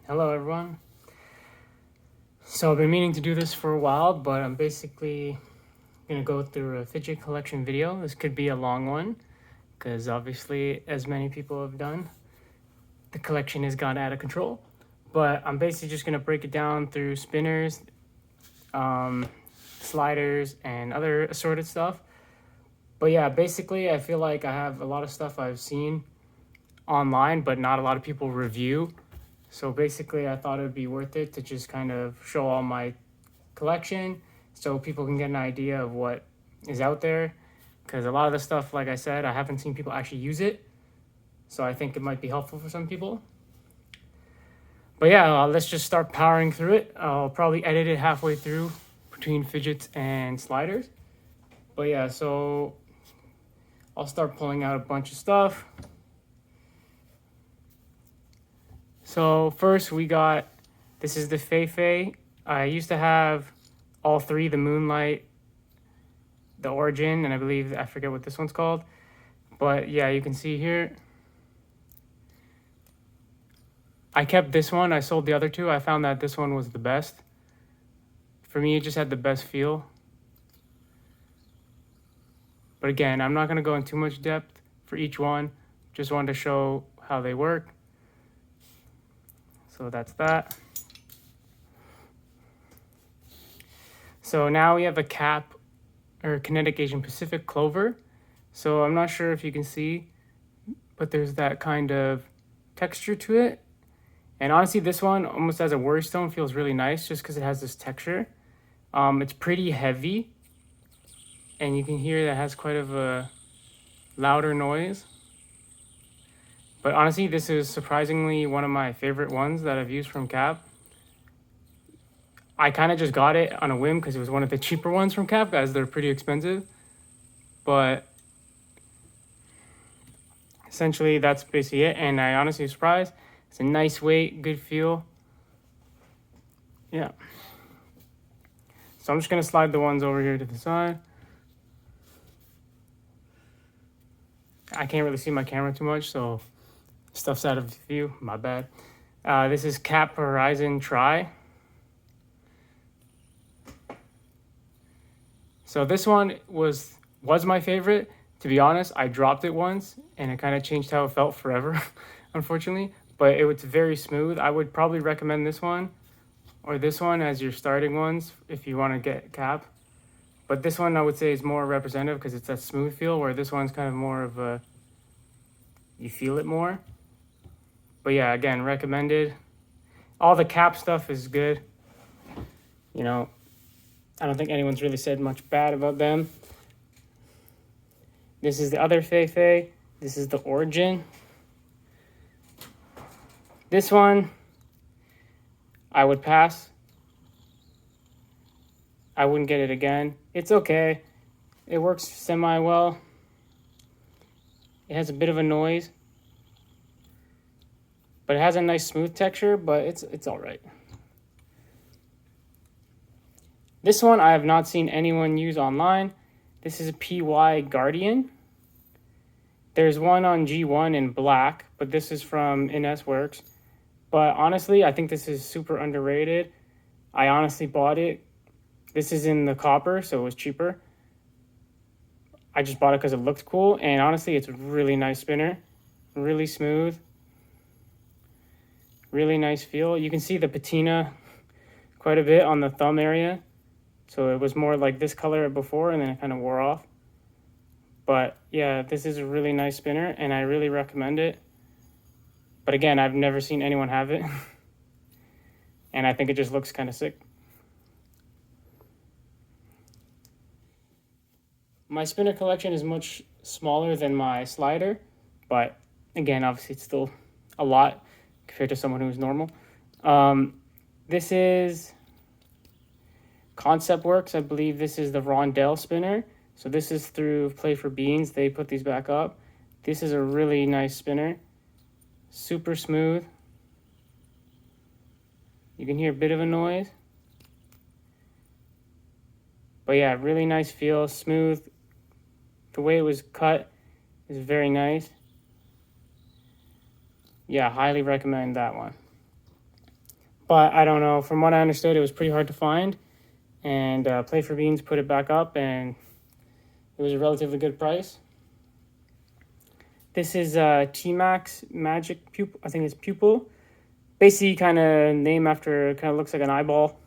Hello everyone. So I've been meaning to do this for a while, but I'm basically gonna go through a fidget collection video. This could be a long one, because obviously, as many people have done, the collection has gone out of control. But I'm basically just gonna break it down through spinners, sliders, and other assorted stuff. But yeah, basically I feel like I have a lot of stuff I've seen online, but not a lot of people review. So basically, I thought it would be worth it to just kind of show all my collection so people can get an idea of what is out there. Because a lot of the stuff, like I said, I haven't seen people actually use it. So I think it might be helpful for some people. But yeah, let's just start powering through it. I'll probably edit it halfway through between fidgets and sliders. But yeah, so I'll start pulling out a bunch of stuff. So first we got, this is the Fei FS. I used to have all three, the Moonlight, the Origin, and I forget what this one's called. But yeah, you can see here. I kept this one, I sold the other two. I found that this one was the best. For me, it just had the best feel. But again, I'm not gonna go in too much depth for each one. Just wanted to show how they work. So that's that. So now we have a cap or Kinetic Asian Pacific Clover. So I'm not sure if you can see, but there's that kind of texture to it. And honestly, this one almost as a Worrystone feels really nice just because it has this texture. It's pretty heavy, and you can hear that has quite of a louder noise. But honestly, this is surprisingly one of my favorite ones that I've used from Cap. I kind of just got it on a whim because it was one of the cheaper ones from Cap, guys. They're pretty expensive. But essentially, that's basically it. And I honestly was surprised. It's a nice weight, good feel. Yeah. So I'm just going to slide the ones over here to the side. I can't really see my camera too much, so stuff's out of view. My bad. This is Cap Horizon Tri. So this one was my favorite. To be honest, I dropped it once, and it kind of changed how it felt forever, unfortunately. But it was very smooth. I would probably recommend this one or this one as your starting ones if you want to get Cap. But this one I would say is more representative because it's that smooth feel, where this one's kind of more of a, you feel it more. But yeah, again, recommended. All the Cap stuff is good. You know, I don't think anyone's really said much bad about them. This is the other Fei FS. This is the Origin. This one, I would pass. I wouldn't get it again. It's okay. It works semi-well. It has a bit of a noise. But it has a nice smooth texture, but it's all right. This one I have not seen anyone use online. This is a PY Guardian. There's one on G1 in black, but this is from NS Works. But honestly, I think this is super underrated. I honestly bought it. This is in the copper, so it was cheaper. I just bought it because it looked cool, and honestly, it's a really nice spinner. Really smooth. Really nice feel. You can see the patina quite a bit on the thumb area. So it was more like this color before, and then it kind of wore off. But yeah, this is a really nice spinner, and I really recommend it. But again, I've never seen anyone have it. And I think it just looks kind of sick. My spinner collection is much smaller than my slider. But again, obviously it's still a lot compared to someone who's normal. This is Concept Works. I believe this is the Rondell spinner. So this is through Play for Beans. They put these back up. This is a really nice spinner. Super smooth. You can hear a bit of a noise. But yeah, really nice feel, smooth. The way it was cut is very nice. Yeah, highly recommend that one. But I don't know. From what I understood, it was pretty hard to find. And Play for Beans put it back up, and it was a relatively good price. This is TMax Magic Pupil. I think it's Pupil. Basically, kind of name after, kind of looks like an eyeball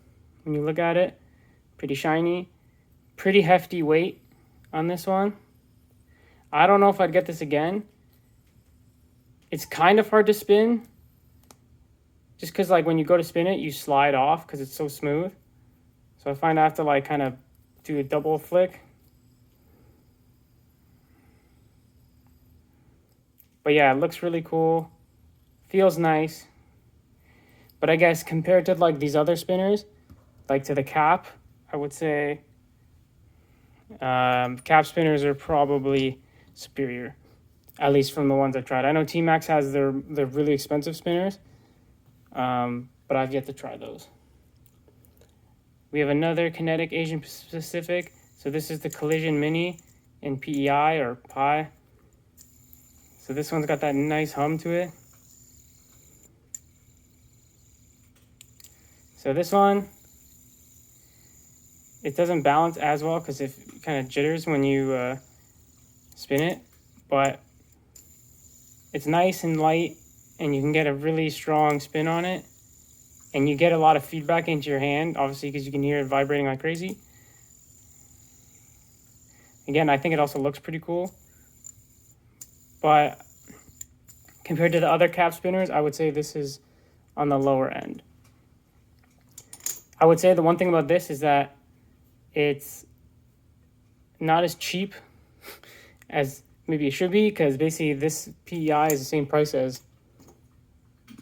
when you look at it. Pretty shiny. Pretty hefty weight on this one. I don't know if I'd get this again. It's kind of hard to spin. Just because, like, when you go to spin it, you slide off because it's so smooth. So I find I have to, like, kind of do a double flick. But yeah, it looks really cool. Feels nice. But I guess compared to, like, these other spinners, like to the cap, I would say cap spinners are probably superior. At least from the ones I've tried. I know TMax has their really expensive spinners. But I've yet to try those. We have another Kinetic Asian Pacific. So this is the Collision Mini in PEI or Pi. So this one's got that nice hum to it. So this one, it doesn't balance as well because it kind of jitters when you spin it. But it's nice and light, and you can get a really strong spin on it. And you get a lot of feedback into your hand, obviously, because you can hear it vibrating like crazy. Again, I think it also looks pretty cool. But compared to the other cap spinners, I would say this is on the lower end. I would say the one thing about this is that it's not as cheap as maybe it should be, because basically this PEI is the same price as,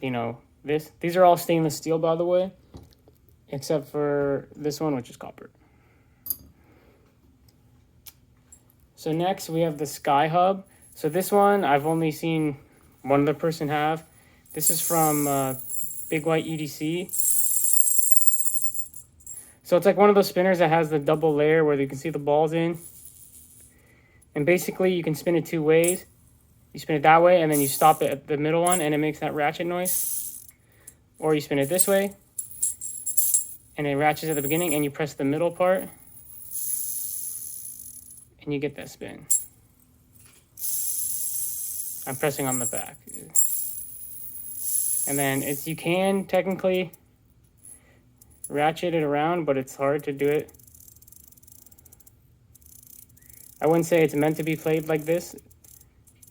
you know, this. These are all stainless steel, by the way, except for this one, which is copper. So next we have the Skyhub. So this one I've only seen one other person have. This is from Big White EDC. So it's like one of those spinners that has the double layer where you can see the balls in. And basically you can spin it two ways. You spin it that way and then you stop it at the middle one and it makes that ratchet noise. Or you spin it this way and it ratchets at the beginning and you press the middle part and you get that spin. I'm pressing on the back. And then you can technically ratchet it around, but it's hard to do it. I wouldn't say it's meant to be played like this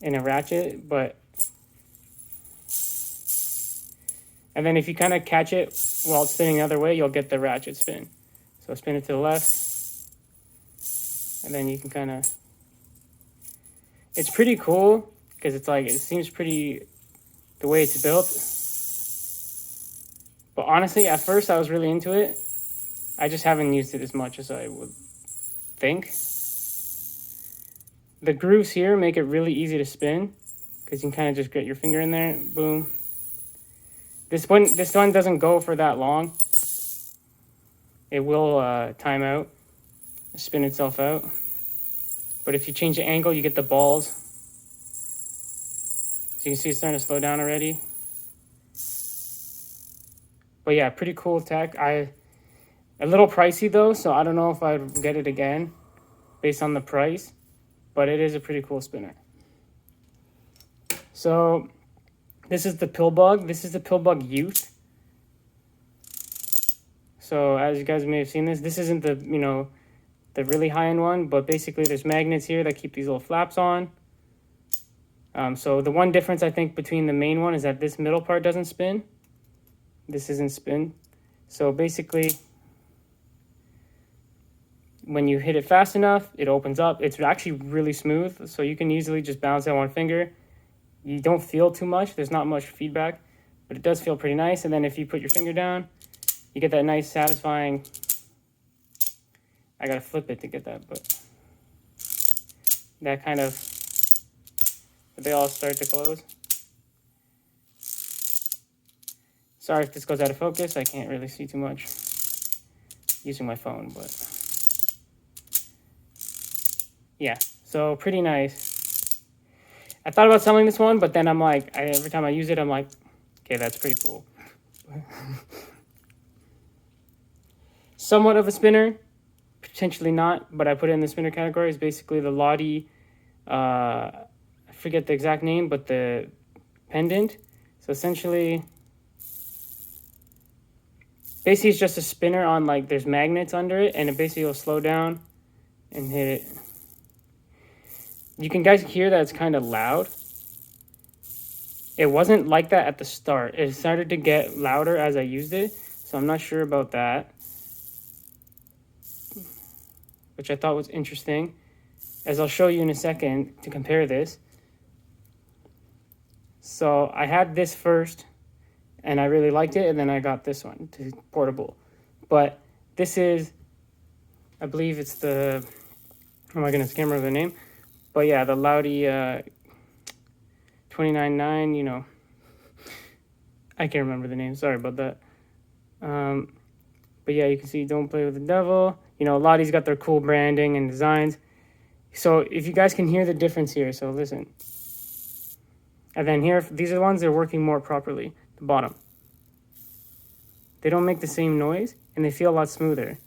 in a ratchet, but... And then if you kind of catch it while it's spinning the other way, you'll get the ratchet spin. So spin it to the left, and then you can kind of... It's pretty cool, because it's like, it seems pretty... the way it's built. But honestly, at first I was really into it. I just haven't used it as much as I would think. The grooves here make it really easy to spin, because you can kind of just get your finger in there, boom. This one doesn't go for that long. It will time out, spin itself out. But if you change the angle, you get the balls. So you can see it's starting to slow down already. But yeah, pretty cool tech. A little pricey though, so I don't know if I'd get it again based on the price. But it is a pretty cool spinner. So this is the Pillbug. This is the Pillbug Youth. So as you guys may have seen this isn't the, you know, the really high-end one, but basically there's magnets here that keep these little flaps on. So the one difference I think between the main one is that this middle part doesn't spin. This isn't spin. So basically, when you hit it fast enough, it opens up. It's actually really smooth, so you can easily just bounce that one finger. You don't feel too much. There's not much feedback, but it does feel pretty nice. And then if you put your finger down, you get that nice, satisfying... I gotta flip it to get that, but... that kind of... they all start to close. Sorry if this goes out of focus. I can't really see too much using my phone, but... yeah, so pretty nice. I thought about selling this one, but then I'm like, every time I use it, I'm like, okay, that's pretty cool. somewhat of a spinner, potentially not, but I put it in the spinner category. It's basically the Lahi, I forget the exact name, but the pendant. So essentially, basically it's just a spinner on, like, there's magnets under it, and it basically will slow down and hit it. You can guys hear that it's kind of loud. It wasn't like that at the start. It started to get louder as I used it, so I'm not sure about that, which I thought was interesting, as I'll show you in a second to compare this. So I had this first, and I really liked it, and then I got this one, to portable. But this is, I believe it's the, oh my goodness, I can't remember the name. But yeah, the Lahi 29.9, you know, I can't remember the name, sorry about that. But yeah, you can see Don't Play with the Devil. You know, Lahi's got their cool branding and designs. So if you guys can hear the difference here, so listen. And then here, these are the ones that are working more properly, the bottom. They don't make the same noise, and they feel a lot smoother.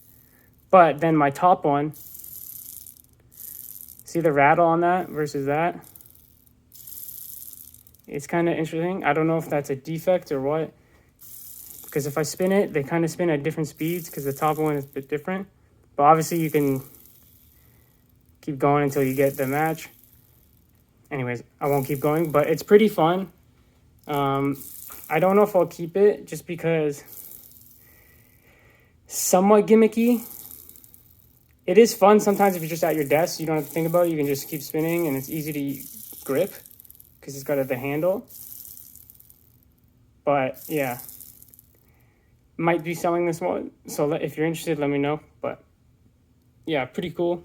But then my top one, see the rattle on that versus that? It's kind of interesting. I don't know if that's a defect or what. Because if I spin it, they kind of spin at different speeds because the top one is a bit different. But obviously you can keep going until you get the match. Anyways, I won't keep going, but it's pretty fun. I don't know if I'll keep it just because somewhat gimmicky. It is fun sometimes if you're just at your desk. You don't have to think about it. You can just keep spinning, and it's easy to grip because it's got the handle. But yeah, might be selling this one. So if you're interested, let me know. But yeah, pretty cool.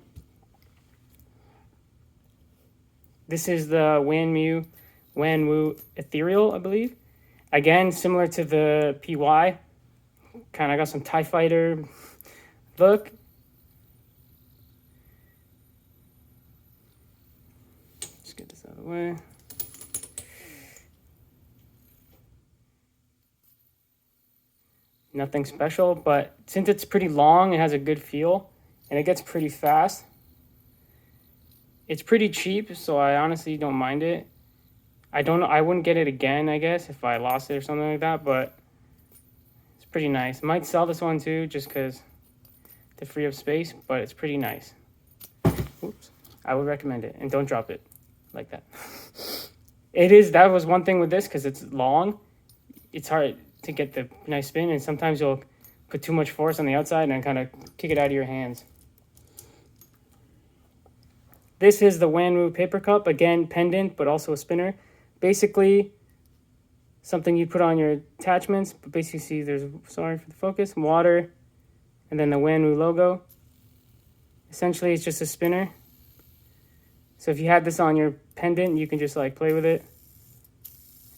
This is the Wan Mu Ethereal, I believe. Again, similar to the PY. Kind of got some TIE Fighter look. Just get this out of the way. Nothing special, but since it's pretty long, it has a good feel, and it gets pretty fast. It's pretty cheap, so I honestly don't mind it. I wouldn't get it again, I guess, if I lost it or something like that, but it's pretty nice. Might sell this one too, just because to free up space, but it's pretty nice. Oops. I would recommend it, and don't drop it like that. That was one thing with this, because it's long. It's hard to get the nice spin, and sometimes you'll put too much force on the outside and then kind of kick it out of your hands. This is the Wan Mu paper cup, again pendant but also a spinner. Basically something you put on your attachments, but basically see there's, sorry for the focus, water, and then the Wan Mu logo. Essentially it's just a spinner. So if you had this on your pendant, you can just like play with it.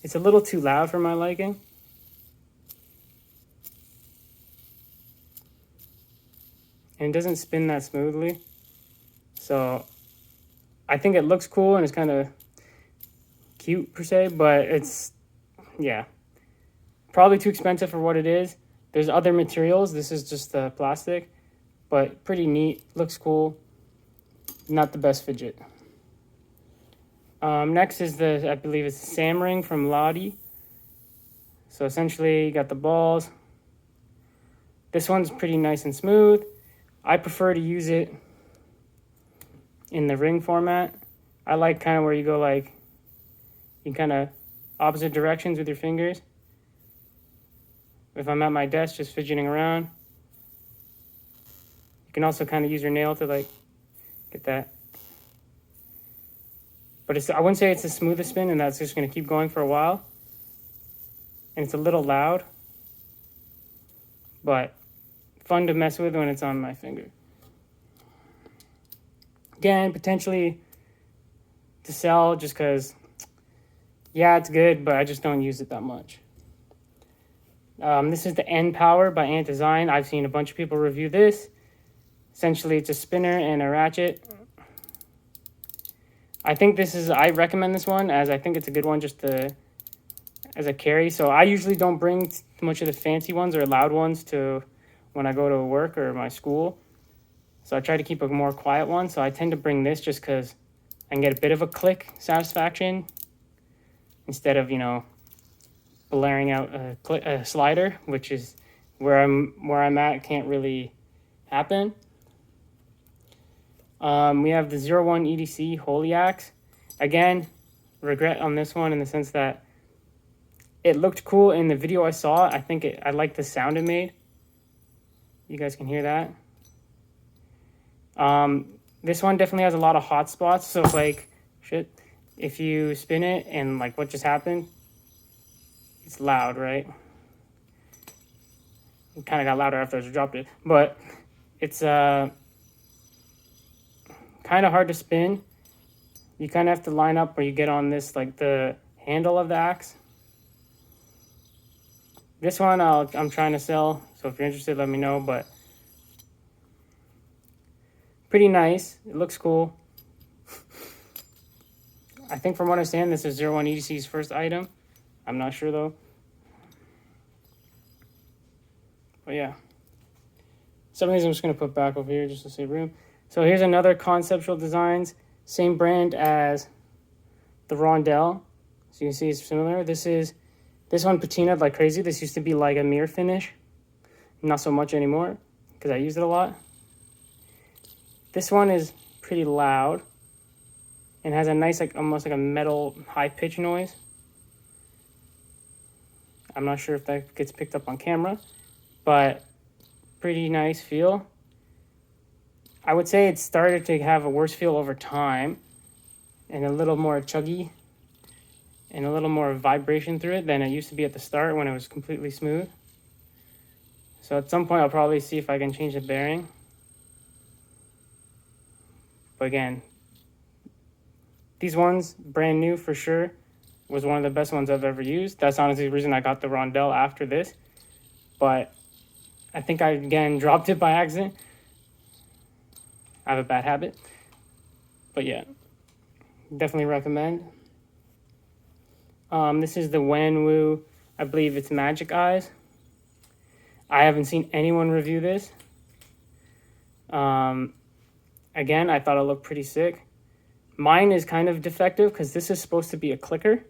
It's a little too loud for my liking. And it doesn't spin that smoothly. So I think it looks cool and it's kind of cute per se, but it's, yeah, probably too expensive for what it is. There's other materials. This is just the plastic, but pretty neat. Looks cool. Not the best fidget. Next is I believe it's the Sam ring from Lahi. So essentially you got the balls. This one's pretty nice and smooth. I prefer to use it in the ring format. I like kind of where you go like, you kind of opposite directions with your fingers. If I'm at my desk just fidgeting around. You can also kind of use your nail to like get that. But I wouldn't say it's the smoothest spin, and that's just going to keep going for a while. And it's a little loud, but fun to mess with when it's on my finger. Again, potentially to sell just because, yeah, it's good, but I just don't use it that much. This is the N Power by Ant Design. I've seen a bunch of people review this. Essentially, it's a spinner and a ratchet. I think I recommend this one, as I think it's a good one just as a carry. So I usually don't bring too much of the fancy ones or loud ones to when I go to work or my school. So I try to keep a more quiet one. So I tend to bring this just because I can get a bit of a click satisfaction instead of, you know, blaring out a slider, which is where I'm at, can't really happen. We have the 01 EDC Holy Axe. Again, regret on this one in the sense that it looked cool in the video I saw. I think I like the sound it made. You guys can hear that. This one definitely has a lot of hot spots. So like, if you spin it and like what just happened, it's loud, right? It kind of got louder after I just dropped it, but it's kind of hard to spin. You kind of have to line up where you get on this, like the handle of the axe. This one I'm trying to sell, so if you're interested, let me know, but pretty nice. It looks cool. I think from what I understand, this is 01 EDC's first item. I'm not sure though. But yeah. Some of these I'm just going to put back over here just to save room. So here's another Conceptual Designs. Same brand as the Rondell. So you can see it's similar. This one patinaed like crazy. This used to be like a mirror finish. Not so much anymore because I used it a lot. This one is pretty loud and has a nice, like almost like a metal high pitch noise. I'm not sure if that gets picked up on camera, but pretty nice feel. I would say it started to have a worse feel over time and a little more chuggy and a little more vibration through it than it used to be at the start when it was completely smooth. So at some point I'll probably see if I can change the bearing. But again, these ones, brand new for sure, was one of the best ones I've ever used. That's honestly the reason I got the Rondell after this. But I think I, again, dropped it by accident. I have a bad habit. But yeah, definitely recommend. This is the Wan Mu, I believe it's Magic Eyes. I haven't seen anyone review this. Again, I thought it looked pretty sick. Mine is kind of defective because this is supposed to be a clicker.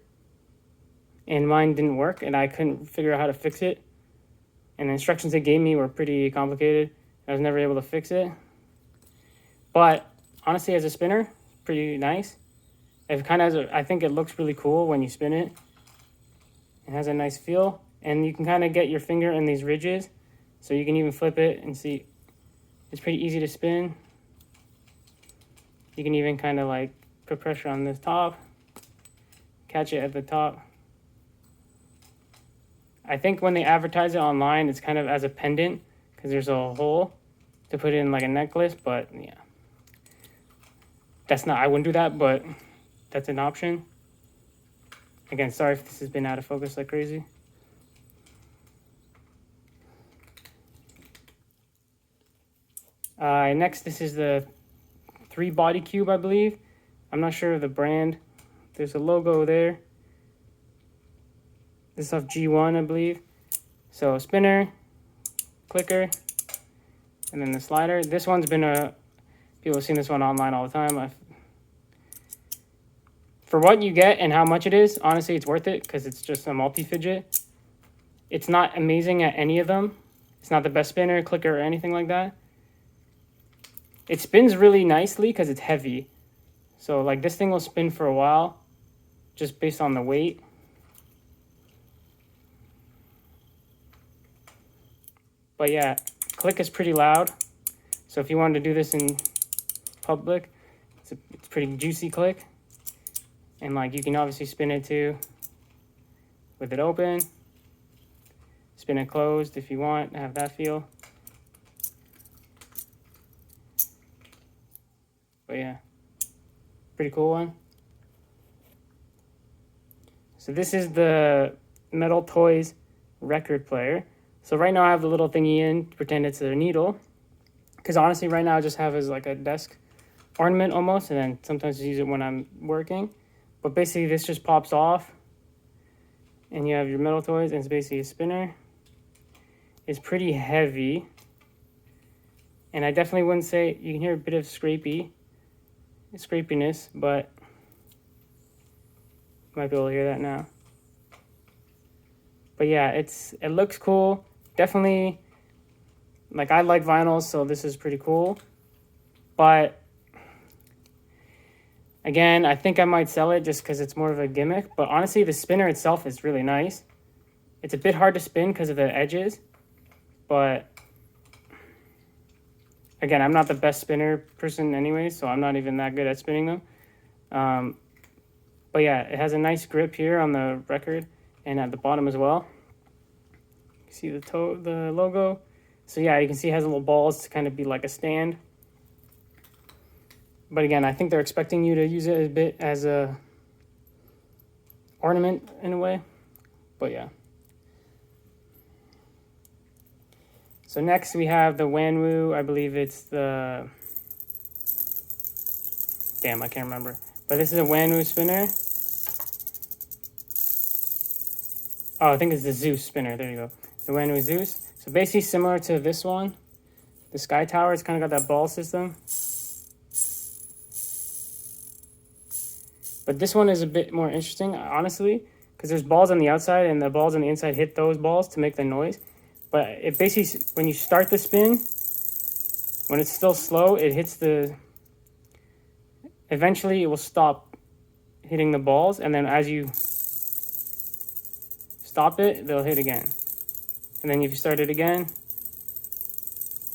And mine didn't work and I couldn't figure out how to fix it. And the instructions they gave me were pretty complicated. I was never able to fix it. But honestly, as a spinner, pretty nice. It kind of has I think it looks really cool when you spin it. It has a nice feel. And you can kind of get your finger in these ridges. So you can even flip it and see. It's pretty easy to spin. You can even kind of like put pressure on this top. Catch it at the top. I think when they advertise it online, it's kind of as a pendant. Because there's a hole to put it in like a necklace. But yeah. That's not, I wouldn't do that, but that's an option. Again, sorry if this has been out of focus like crazy. Next, this is the 3 body cube, I believe. I'm not sure of the brand. There's a logo there. This is off G1, I believe. So spinner, clicker, and then the slider. This one's been people have seen this one online all the time. For what you get and how much it is, honestly, it's worth it because it's just a multi-fidget. It's not amazing at any of them. It's not the best spinner, clicker, or anything like that. It spins really nicely because it's heavy. So like this thing will spin for a while just based on the weight. But yeah, click is pretty loud. So if you wanted to do this in public, it's pretty juicy click. And like you can obviously spin it too with it open. Spin it closed if you want to have that feel. But yeah, pretty cool one. So this is the Metal Toys record player. So right now I have the little thingy in to pretend it's a needle. Because honestly right now I just have it as like a desk ornament almost. And then sometimes I use it when I'm working. But basically this just pops off. And you have your Metal Toys and it's basically a spinner. It's pretty heavy. And I definitely wouldn't say, you can hear a bit of scrapiness, but you might be able to hear that now. But yeah, it looks cool. Definitely, like, I like vinyls, so this is pretty cool. But again, I think I might sell it just because it's more of a gimmick. But honestly, the spinner itself is really nice. It's a bit hard to spin because of the edges. But again, I'm not the best spinner person anyway, so I'm not even that good at spinning them. But yeah, it has a nice grip here on the record and at the bottom as well. You see the logo. So yeah, you can see it has little balls to kind of be like a stand. But again, I think they're expecting you to use it a bit as a ornament in a way. But yeah. So next we have the Wan Mu. I believe it's the... Damn, I can't remember. But this is a Wan Mu spinner. Oh, I think it's the Zeus spinner. There you go. The Wan Mu Zeus. So basically similar to this one. The Sky Tower, it's kind of got that ball system. But this one is a bit more interesting, honestly, because there's balls on the outside and the balls on the inside hit those balls to make the noise. But it basically, when you start the spin, when it's still slow, it hits the... Eventually, it will stop hitting the balls, and then as you stop it, they'll hit again. And then if you start it again,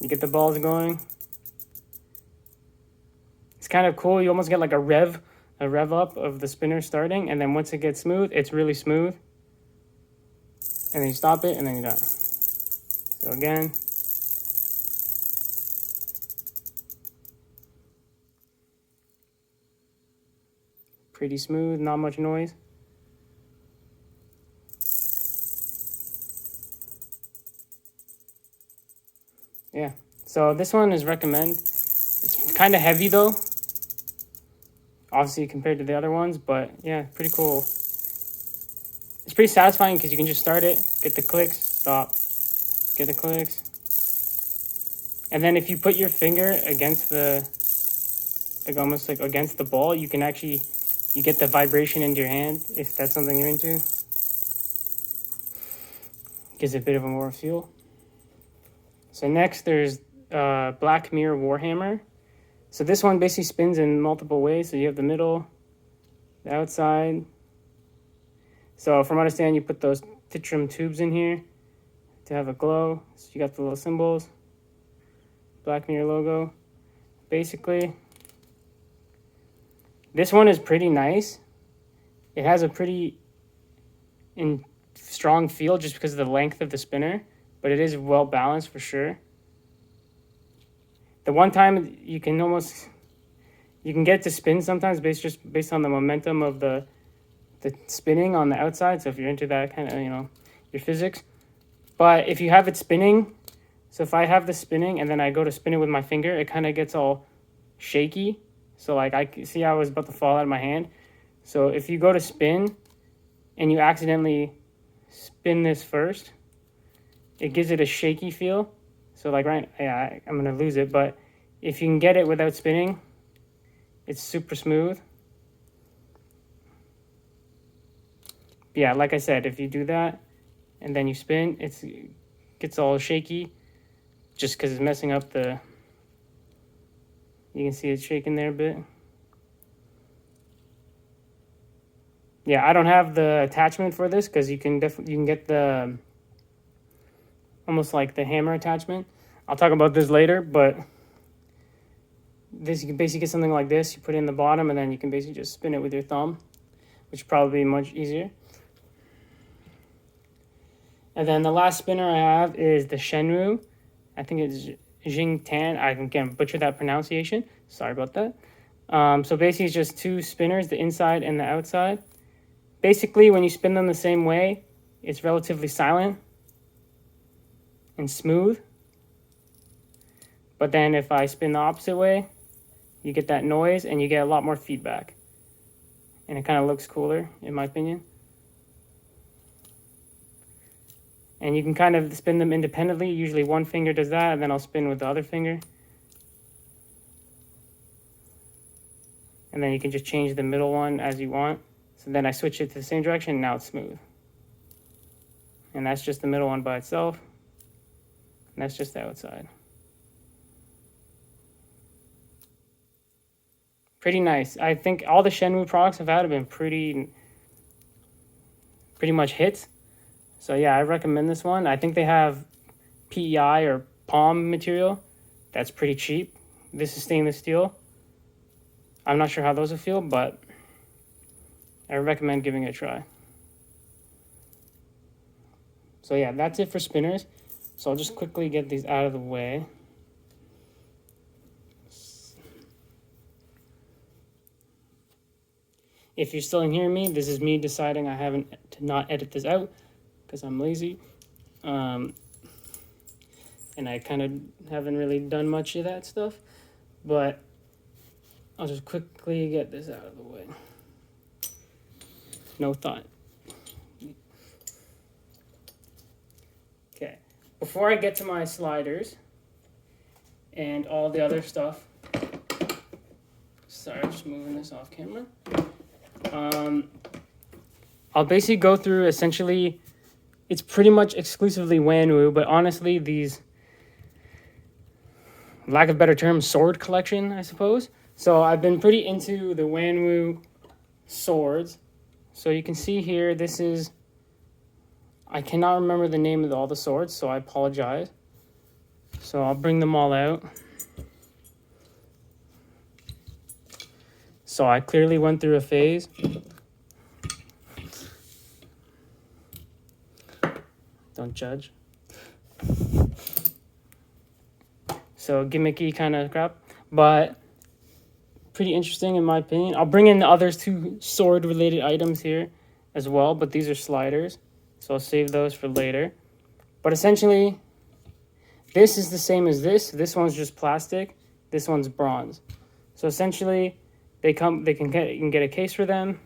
you get the balls going. It's kind of cool. You almost get like a rev up of the spinner starting, and then once it gets smooth, it's really smooth. And then you stop it, and then you're done. So again. Pretty smooth, not much noise. Yeah, so this one is recommend. It's kind of heavy though, obviously compared to the other ones, but yeah, pretty cool. It's pretty satisfying because you can just start it, get the clicks, stop, get the clicks. And then if you put your finger against the, like almost like against the ball, you can actually, you get the vibration into your hand if that's something you're into. Gives it a bit of a more feel. So next there's Black Mirror Warhammer. So this one basically spins in multiple ways. So you have the middle, the outside. So from what I understand, you put those titrum tubes in here to have a glow. So you got the little symbols, Black Mirror logo. Basically, this one is pretty nice. It has a pretty strong feel just because of the length of the spinner, but it is well balanced for sure. The one time you can get to spin sometimes just based on the momentum of the spinning on the outside. So if you're into that kind of, your physics. But if you have it spinning, so if I have this spinning and then I go to spin it with my finger, it kind of gets all shaky. So like I see I was about to fall out of my hand. So if you go to spin and you accidentally spin this first, it gives it a shaky feel. So like I'm gonna lose it, but if you can get it without spinning, it's super smooth. But yeah, like I said, if you do that and then you spin, it gets all shaky just because it's messing up the... You can see it shaking there a bit. Yeah, I don't have the attachment for this because you can get the almost like the hammer attachment. I'll talk about this later, but this, you can basically get something like this. You put it in the bottom and then you can basically just spin it with your thumb, which would probably be much easier. And then the last spinner I have is the Shen Tan. I think it's Shen Tan. I can butcher that pronunciation. Sorry about that. So basically it's just two spinners, the inside and the outside. Basically, when you spin them the same way, it's relatively silent and smooth. But then if I spin the opposite way, you get that noise and you get a lot more feedback. And it kind of looks cooler, in my opinion. And you can kind of spin them independently. Usually one finger does that, and then I'll spin with the other finger. And then you can just change the middle one as you want. So then I switch it to the same direction, now it's smooth. And that's just the middle one by itself. And that's just the outside. Pretty nice. I think all the Shen Mu products I've had have been pretty much hits. So yeah, I recommend this one. I think they have PEI or palm material. That's pretty cheap. This is stainless steel. I'm not sure how those will feel, but I recommend giving it a try. So yeah, that's it for spinners. So I'll just quickly get these out of the way. If you're still hearing me, this is me deciding I haven't to not edit this out because I'm lazy. And I kind of haven't really done much of that stuff. But I'll just quickly get this out of the way. No thought. Okay, before I get to my sliders and all the other stuff, sorry, I'm just moving this off camera. I'll basically go through essentially, it's pretty much exclusively Wan Mu, but honestly, these, lack of better term, sword collection, I suppose. So I've been pretty into the Wan Mu swords. So you can see here, this is, I cannot remember the name of all the swords, so I apologize. So I'll bring them all out. So I clearly went through a phase. Don't judge. So gimmicky kind of crap, but pretty interesting in my opinion. I'll bring in the other two sword related items here as well, but these are sliders. So I'll save those for later. But essentially, this is the same as this. This one's just plastic. This one's bronze. So essentially, you can get a case for them.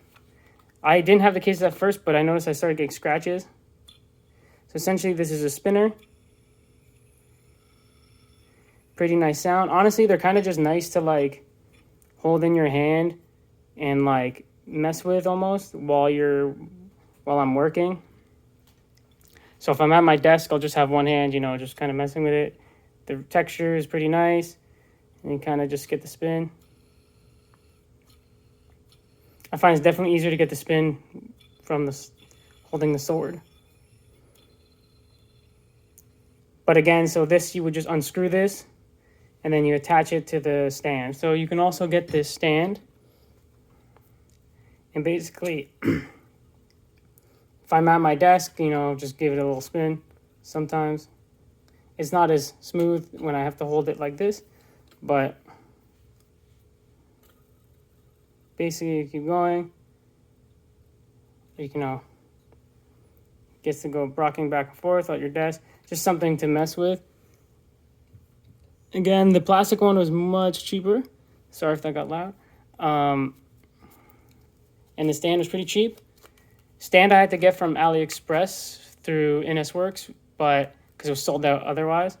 I didn't have the cases at first, but I noticed I started getting scratches. So essentially, this is a spinner. Pretty nice sound. Honestly, they're kind of just nice to like hold in your hand and like mess with almost while I'm working. So if I'm at my desk, I'll just have one hand, you know, just kind of messing with it. The texture is pretty nice, and you kind of just get the spin. I find it's definitely easier to get the spin from holding the sword. But again, so this, you would just unscrew this, and then you attach it to the stand. So you can also get this stand, and basically, if I'm at my desk, you know, just give it a little spin sometimes. It's not as smooth when I have to hold it like this, but basically you keep going. You can gets to go rocking back and forth at your desk. Just something to mess with. Again, the plastic one was much cheaper. Sorry if that got loud. And the stand was pretty cheap. Stand I had to get from AliExpress through NS Works, but because it was sold out otherwise.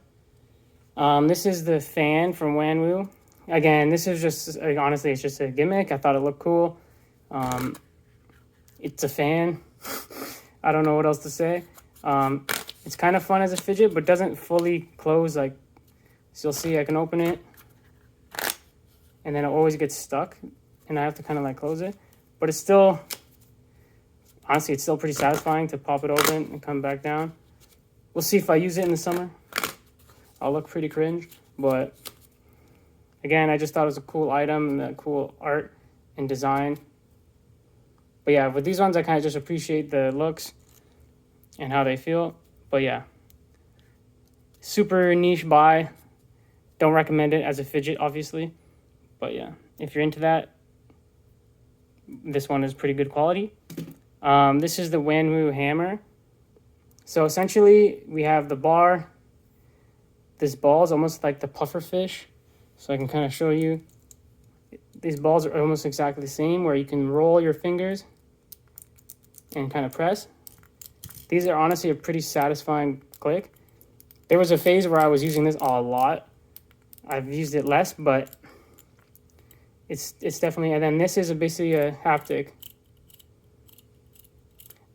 This is the fan from Wan Mu. Again, this is just, honestly, it's just a gimmick. I thought it looked cool. It's a fan. I don't know what else to say. It's kind of fun as a fidget, but doesn't fully close. Like, so you'll see I can open it, and then it always gets stuck, and I have to kind of like close it. But it's still, honestly, it's still pretty satisfying to pop it open and come back down. We'll see if I use it in the summer. I'll look pretty cringe, but again, I just thought it was a cool item and a cool art and design. But yeah, with these ones, I kind of just appreciate the looks and how they feel. But yeah, super niche buy. Don't recommend it as a fidget, obviously. But yeah, if you're into that, this one is pretty good quality. This is the Wan Mu hammer. So essentially, we have the bar. This ball is almost like the puffer fish. So I can kind of show you. These balls are almost exactly the same, where you can roll your fingers and kind of press. These are honestly a pretty satisfying click. There was a phase where I was using this a lot. I've used it less, but It's definitely, and then this is basically a haptic.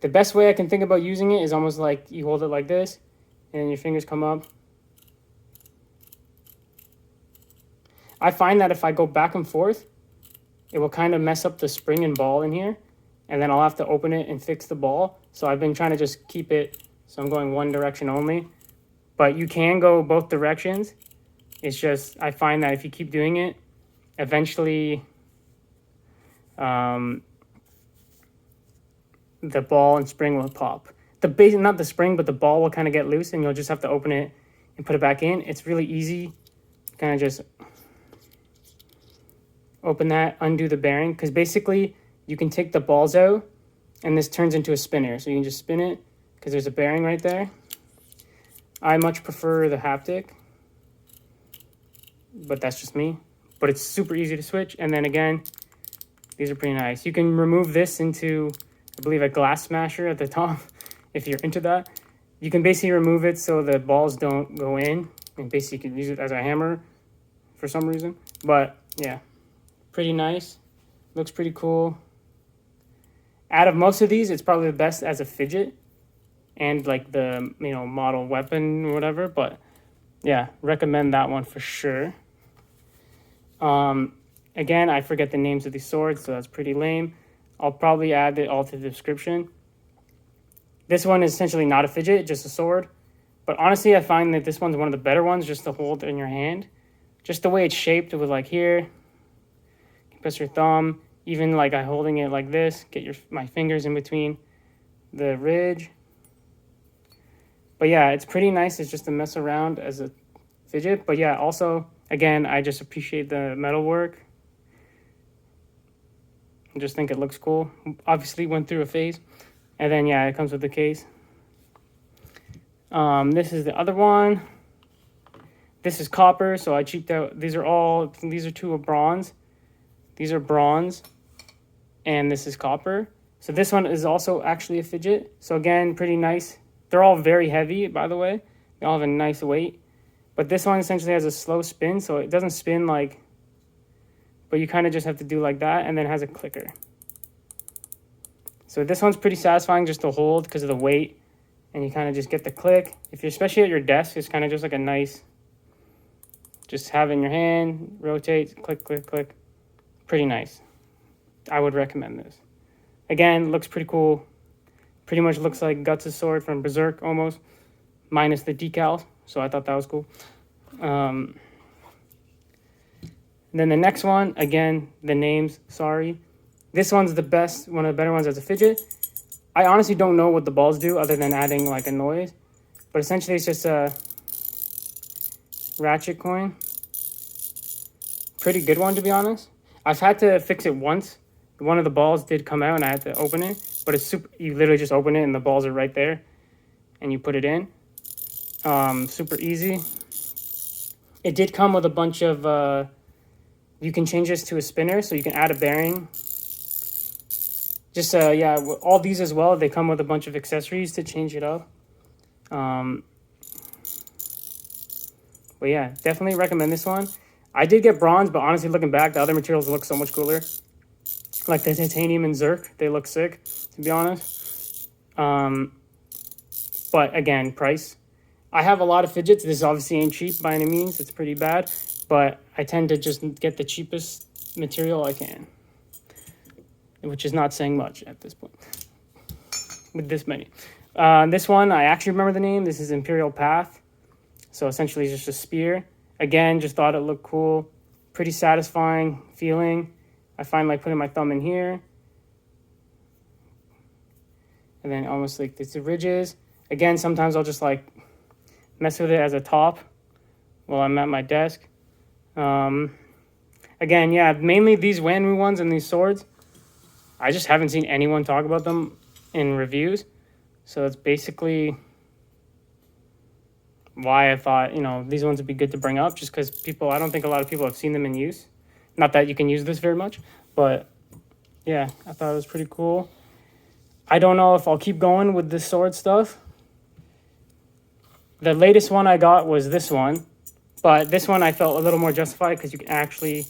The best way I can think about using it is almost like you hold it like this, and then your fingers come up. I find that if I go back and forth, it will kind of mess up the spring and ball in here, and then I'll have to open it and fix the ball. So I've been trying to just keep it, so I'm going one direction only. But you can go both directions. It's just, I find that if you keep doing it, eventually the ball and spring will pop. The base, not the spring, but the ball will kind of get loose, and you'll just have to open it and put it back in. It's really easy. Kind of just open that, undo the bearing, because basically you can take the balls out and this turns into a spinner. So you can just spin it because there's a bearing right there. I much prefer the haptic, but that's just me. But it's super easy to switch. And then again, these are pretty nice. You can remove this into, I believe, a glass smasher at the top if you're into that. You can basically remove it so the balls don't go in, and basically you can use it as a hammer for some reason. But yeah, pretty nice. Looks pretty cool. Out of most of these, it's probably the best as a fidget and like the, you know, model weapon or whatever. But yeah, recommend that one for sure. Again, I forget the names of these swords, so that's pretty lame. I'll probably add it all to the description. This one is essentially not a fidget, just a sword. But honestly, I find that this one's one of the better ones just to hold in your hand. Just the way it's shaped with like here, you press your thumb, even like I holding it like this, get my fingers in between the ridge. But yeah, it's pretty nice. It's just to mess around as a fidget. But yeah, also, again, I just appreciate the metal work. I just think it looks cool. Obviously went through a phase. And then yeah, it comes with the case. This is the other one. This is copper, so I cheaped out. These are two of bronze. These are bronze, and this is copper. So this one is also actually a fidget. So again, pretty nice. They're all very heavy, by the way. They all have a nice weight. But this one essentially has a slow spin, so it doesn't spin like, but you kind of just have to do like that, and then it has a clicker. So this one's pretty satisfying just to hold because of the weight, and you kind of just get the click. If you're especially at your desk, it's kind of just like a nice, just have it in your hand, rotate, click, click, click. Pretty nice. I would recommend this. Again, looks pretty cool. Pretty much looks like Guts' sword from Berserk almost, minus the decals. So I thought that was cool. Then the next one, again, the names, sorry. This one's the best, one of the better ones as a fidget. I honestly don't know what the balls do other than adding like a noise. But essentially it's just a Ratchet Coin. Pretty good one, to be honest. I've had to fix it once. One of the balls did come out and I had to open it. But it's super, you literally just open it and the balls are right there. And you put it in. Super easy. It did come with a bunch of, you can change this to a spinner, so you can add a bearing. Just, yeah, all these as well, they come with a bunch of accessories to change it up. But yeah, definitely recommend this one. I did get bronze, but honestly, looking back, the other materials look so much cooler. Like the titanium and Zerk, they look sick, to be honest. But again, price. I have a lot of fidgets. This obviously ain't cheap by any means. It's pretty bad. But I tend to just get the cheapest material I can. Which is not saying much at this point. With this many. This one, I actually remember the name. This is Imperial Path. So essentially it's just a spear. Again, just thought it looked cool. Pretty satisfying feeling. I find like putting my thumb in here. And then almost like the ridges. Again, sometimes I'll just like mess with it as a top while I'm at my desk. Again, yeah, mainly these Wan Mu ones and these swords. I just haven't seen anyone talk about them in reviews. So that's basically why I thought, you know, these ones would be good to bring up, just because people, I don't think a lot of people have seen them in use. Not that you can use this very much, but yeah, I thought it was pretty cool. I don't know if I'll keep going with the sword stuff. The latest one I got was this one, but this one I felt a little more justified because you can actually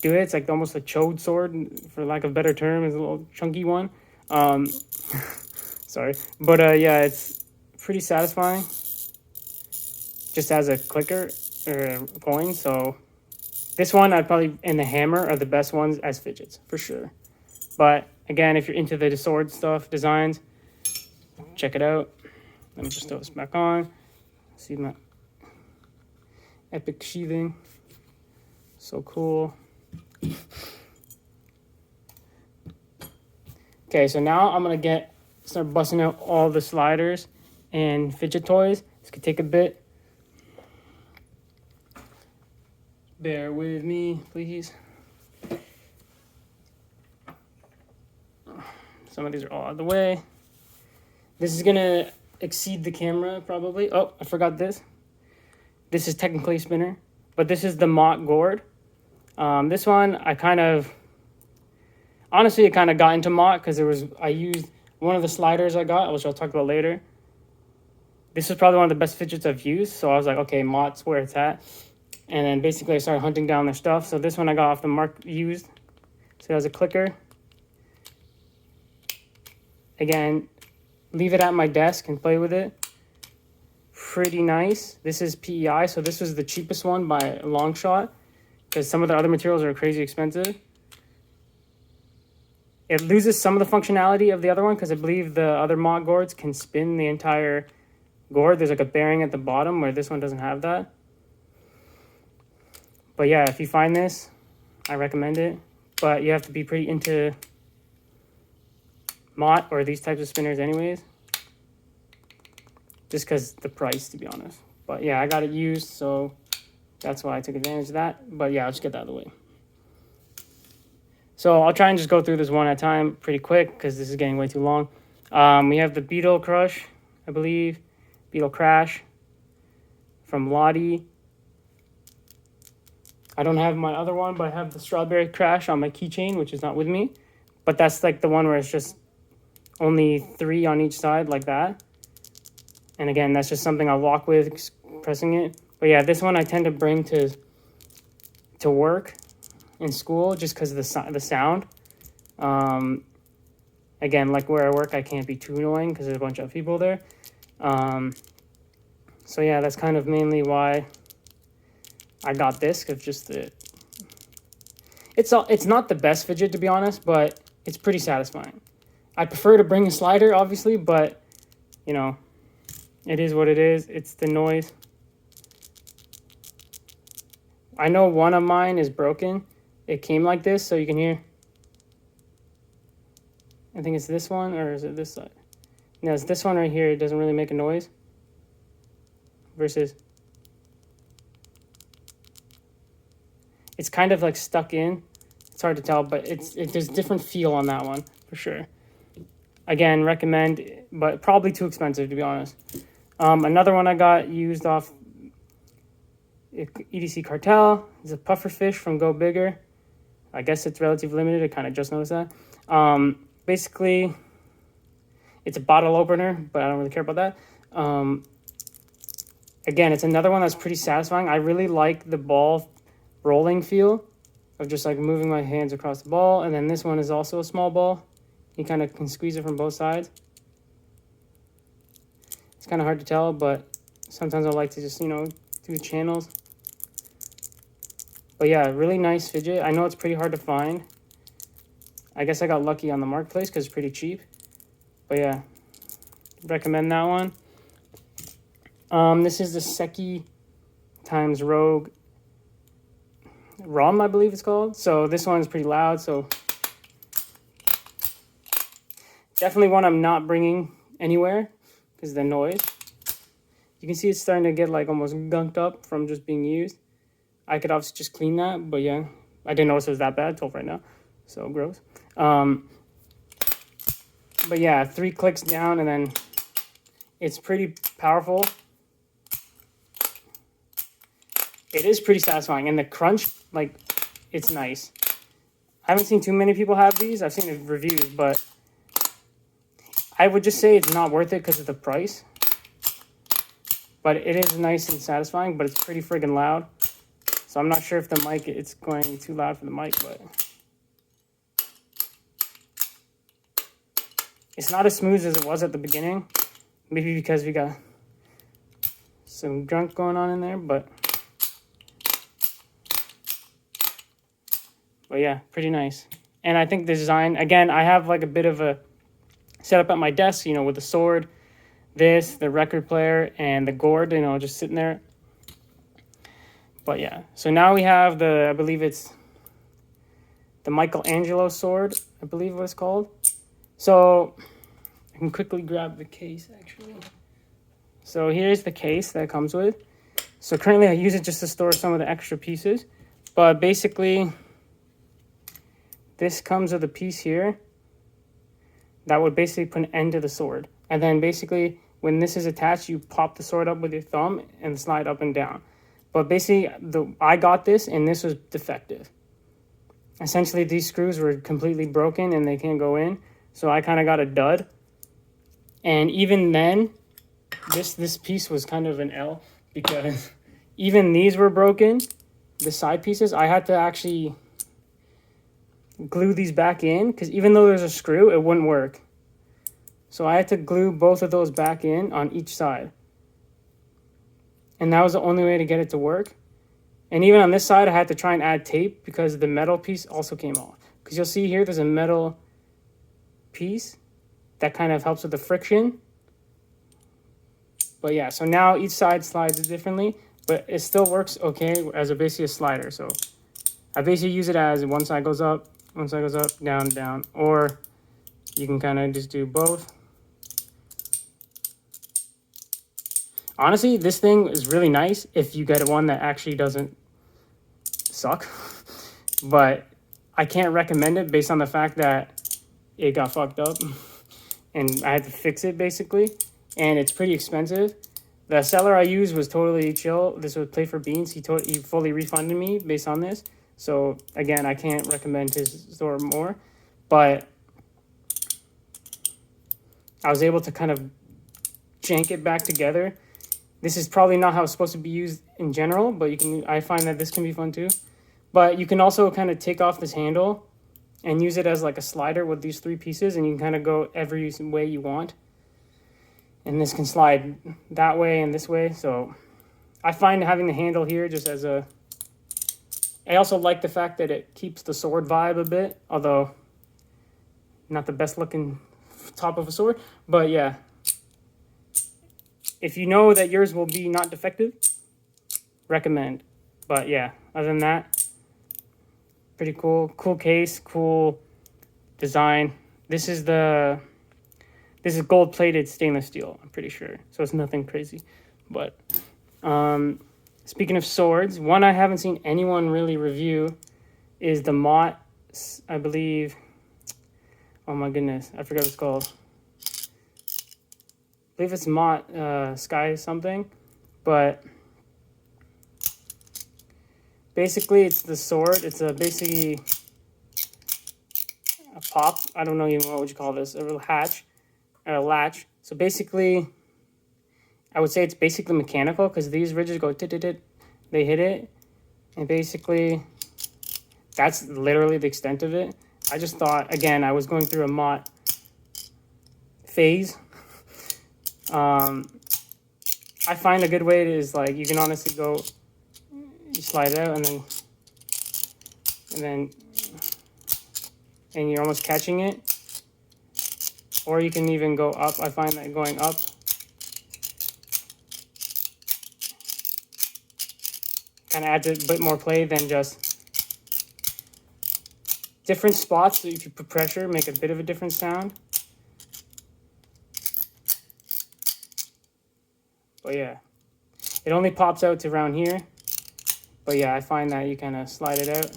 do it. It's like almost a chode sword, for lack of a better term. It's a little chunky one. Sorry. But yeah, it's pretty satisfying. Just as a clicker or a coin. So this one, and the hammer are the best ones as fidgets, for sure. But again, if you're into the sword stuff, designs, check it out. Let me just throw this back on. See my epic sheathing. So cool. Okay, so now I'm gonna start busting out all the sliders and fidget toys. This could take a bit. Bear with me, please. Some of these are all out of the way. This is gonna exceed the camera probably. Oh, I forgot this. This is technically a spinner, but this is the Mott Gourd. This one, honestly, I kind of got into Mott because I used one of the sliders I got, which I'll talk about later. This is probably one of the best fidgets I've used, so I was like, okay, Mott's where it's at. And then basically I started hunting down their stuff. So this one I got off the mark used. So it has a clicker. Again, leave it at my desk and play with it. Pretty nice. This is PEI, so this was the cheapest one by a long shot, because some of the other materials are crazy expensive. It loses some of the functionality of the other one, because I believe the other Mott Gourds can spin the entire gourd. There's like a bearing at the bottom where this one doesn't have that. But yeah, if you find this, I recommend it. But you have to be pretty into Mott or these types of spinners anyways. Just because the price, to be honest. But yeah, I got it used, so that's why I took advantage of that. But yeah, I'll just get that out of the way. So I'll try and just go through this one at a time pretty quick, because this is getting way too long. We have the Beetle Crush, I believe. Beetle Crash from Lahi. I don't have my other one, but I have the Strawberry Crash on my keychain, which is not with me. But that's like the one where it's just only 3 on each side, like that. And again, that's just something I'll walk with, pressing it. But yeah, this one I tend to bring to work in school, just because of the sound. Again, like where I work, I can't be too annoying because there's a bunch of people there. So yeah, that's kind of mainly why I got this, because just it's not the best fidget, to be honest, but it's pretty satisfying. I prefer to bring a slider, obviously, but you know, it is what it is. It's the noise. I know one of mine is broken. It came like this, so you can hear. I think it's this one, or is it this side? No, it's this one right here. It doesn't really make a noise. Versus, it's kind of like stuck in. It's hard to tell, but there's different feel on that one for sure. Again, recommend, but probably too expensive, to be honest. Another one I got used off EDC Cartel is a pufferfish from Go Bigger. I guess it's relatively limited. I kind of just noticed that. Basically, it's a bottle opener, but I don't really care about that. Again, it's another one that's pretty satisfying. I really like the ball rolling feel of just like moving my hands across the ball. And then this one is also a small ball. You kind of can squeeze it from both sides. It's kind of hard to tell, but sometimes I like to just, do the channels. But yeah, really nice fidget. I know it's pretty hard to find. I guess I got lucky on the marketplace because it's pretty cheap. But yeah, recommend that one. This is the Seki Times Rogue Rum, I believe it's called. So this one's pretty loud, so definitely one I'm not bringing anywhere because of the noise. You can see it's starting to get like almost gunked up from just being used. I could obviously just clean that, but yeah, I didn't notice it was that bad till right now. So gross. But yeah, 3 clicks down and then it's pretty powerful. It is pretty satisfying, and the crunch, like, it's nice. I haven't seen too many people have these. I've seen the reviews, but I would just say it's not worth it because of the price. But it is nice and satisfying, but it's pretty friggin' loud. So I'm not sure if the mic, it's going too loud for the mic, but it's not as smooth as it was at the beginning. Maybe because we got some drunk going on in there, but yeah, pretty nice. And I think the design, again, I have like a bit of a setup at my desk, you know, with the sword, the record player, and the gourd, you know, just sitting there. But yeah, so now we have I believe it's the Michelangelo Sword, I believe what it's called. So I can quickly grab the case, actually. So here's the case that it comes with. So currently I use it just to store some of the extra pieces. But basically, this comes with a piece here that would basically put an end to the sword. And then basically, when this is attached, you pop the sword up with your thumb and slide up and down. But basically, I got this, and this was defective. Essentially, these screws were completely broken, and they can't go in. So I kind of got a dud. And even then, this piece was kind of an L, because even these were broken, the side pieces. I had to actually glue these back in, because even though there's a screw, it wouldn't work. So I had to glue both of those back in on each side. And that was the only way to get it to work. And even on this side, I had to try and add tape because the metal piece also came off. Because you'll see here, there's a metal piece that kind of helps with the friction. But yeah, so now each side slides differently, but it still works okay as basically a slider. So I basically use it as one side goes up, down, down. Or you can kind of just do both. Honestly, this thing is really nice if you get one that actually doesn't suck. But I can't recommend it based on the fact that it got fucked up. And I had to fix it, basically. And it's pretty expensive. The seller I used was totally chill. This was Play for Beans. He fully refunded me based on this. So, again, I can't recommend his store more. But I was able to kind of jank it back together. This is probably not how it's supposed to be used in general, but I find that this can be fun too. But you can also kind of take off this handle and use it as like a slider with these three pieces, and you can kind of go every way you want. And this can slide that way and this way. So I find having the handle here just as a... I also like the fact that it keeps the sword vibe a bit, although not the best looking top of a sword. But yeah, if you know that yours will be not defective, recommend. But yeah, other than that, pretty cool. Cool case, cool design. This is gold-plated stainless steel, I'm pretty sure. So it's nothing crazy. But speaking of swords, one I haven't seen anyone really review is the Mott, I believe. Oh my goodness, I forgot what it's called. I believe it's Mott Sky something, but basically it's the sword. It's basically a pop. I don't know even what would you call this, a little hatch, or a latch. So basically, I would say it's basically mechanical because these ridges go tit-tit-tit, they hit it, and basically that's literally the extent of it. I just thought, again, I was going through a Mott phase. I find a good way is like you can honestly go, you slide it out and you're almost catching it, or you can even go up. I find that going up kind of adds a bit more play than just different spots. So if you put pressure, make a bit of a different sound. But yeah, it only pops out to around here. But yeah, I find that you kind of slide it out.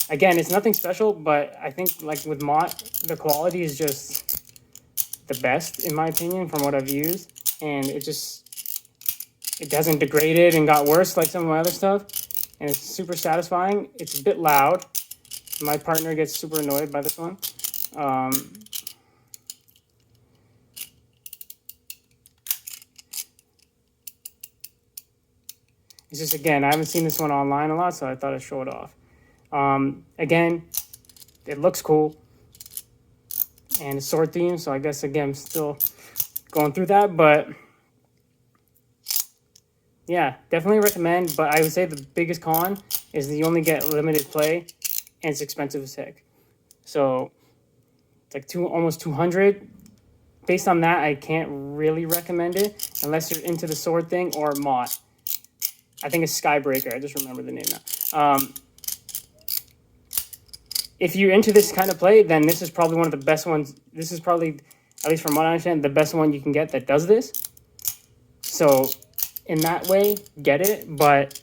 Again, it's nothing special, but I think like with Mott, the quality is just the best in my opinion from what I've used. And it hasn't degraded and got worse like some of my other stuff. And it's super satisfying. It's a bit loud. My partner gets super annoyed by this one. It's just, again, I haven't seen this one online a lot, so I thought I'd show it off. Again, it looks cool. And it's sword theme, so I guess, again, I'm still going through that. But, yeah, definitely recommend. But I would say the biggest con is that you only get limited play, and it's expensive as heck. So, it's like almost 200. Based on that, I can't really recommend it unless you're into the sword thing or mod. I think it's Skybreaker. I just remember the name now. If you're into this kind of play, then this is probably one of the best ones. This is probably, at least from what I understand, the best one you can get that does this. So, in that way, get it. But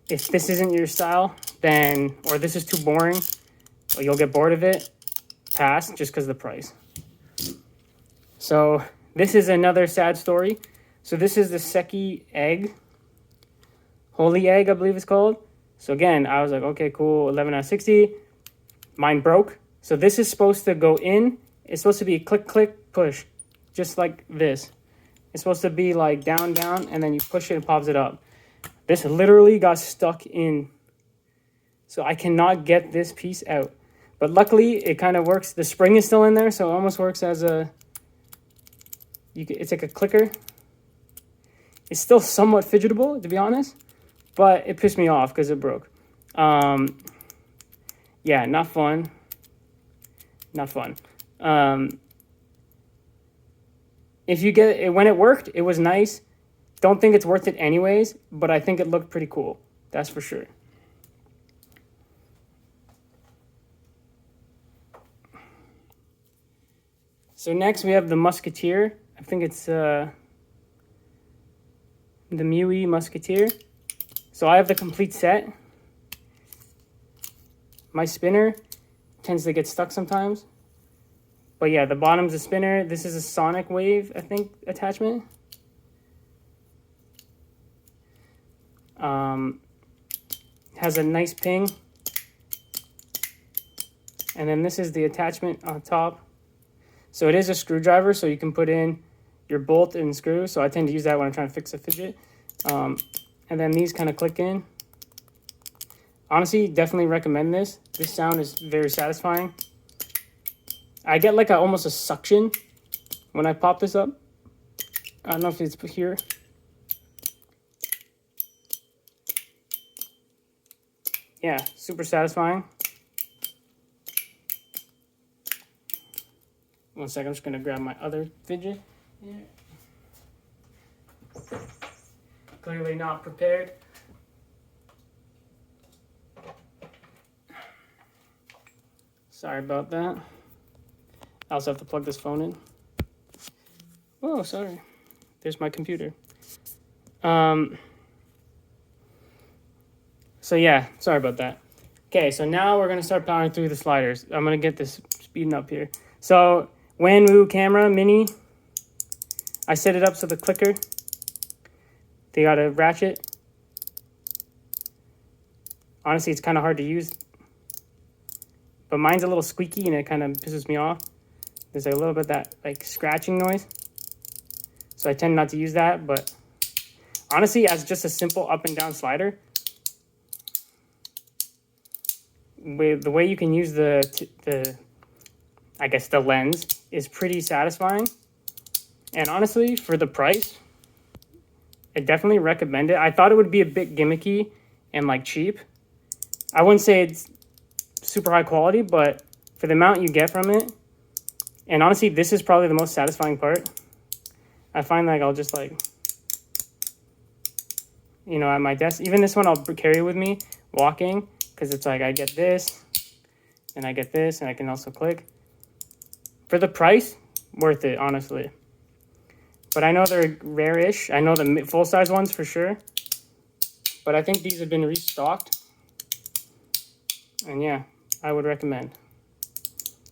if this isn't your style, then, or this is too boring, or you'll get bored of it, pass just because of the price. So, this is another sad story. So, this is the Seki egg. Holy egg, I believe it's called. So again, I was like, okay, cool, 11 out of 60. Mine broke. So this is supposed to go in. It's supposed to be click, click, push. Just like this. It's supposed to be like down, down, and then you push it and pops it up. This literally got stuck in. So I cannot get this piece out. But luckily, it kind of works. The spring is still in there, so it almost works as a... it's like a clicker. It's still somewhat fidgetable, to be honest. But it pissed me off because it broke. Yeah, not fun. Not fun. If you get it, when it worked, it was nice. Don't think it's worth it anyways, but I think it looked pretty cool. That's for sure. So next we have the Musketeer. I think it's the Mui Musketeer. So I have the complete set. My spinner tends to get stuck sometimes. But yeah, the bottom's a spinner. This is a sonic wave, I think, attachment. Has a nice ping. And then this is the attachment on top. So it is a screwdriver, so you can put in your bolt and screw. So I tend to use that when I'm trying to fix a fidget. And then these kind of click in. Honestly, definitely recommend this. This sound is very satisfying. I get like almost a suction when I pop this up. I don't know if it's here. Yeah, super satisfying. One second, I'm just gonna grab my other fidget. Yeah. Clearly not prepared. Sorry about that. I also have to plug this phone in. Oh, sorry. There's my computer. So yeah, sorry about that. Okay, so now we're gonna start powering through the sliders. I'm gonna get this speeding up here. So Wan Mu camera mini. I set it up so the clicker. They got a ratchet. Honestly, it's kind of hard to use. But mine's a little squeaky and it kind of pisses me off. There's a little bit of that like scratching noise. So I tend not to use that, but honestly, as just a simple up and down slider, with the way you can use the I guess the lens is pretty satisfying. And honestly, for the price, I definitely recommend it. I thought it would be a bit gimmicky and like cheap. I wouldn't say it's super high quality, but for the amount you get from it, and honestly, this is probably the most satisfying part. I find like I'll just like, you know, at my desk, even this one I'll carry with me walking, because it's like I get this, and I get this, and I can also click. For the price, worth it, honestly. But I know they're rare-ish. I know the full-size ones for sure. But I think these have been restocked. And yeah, I would recommend.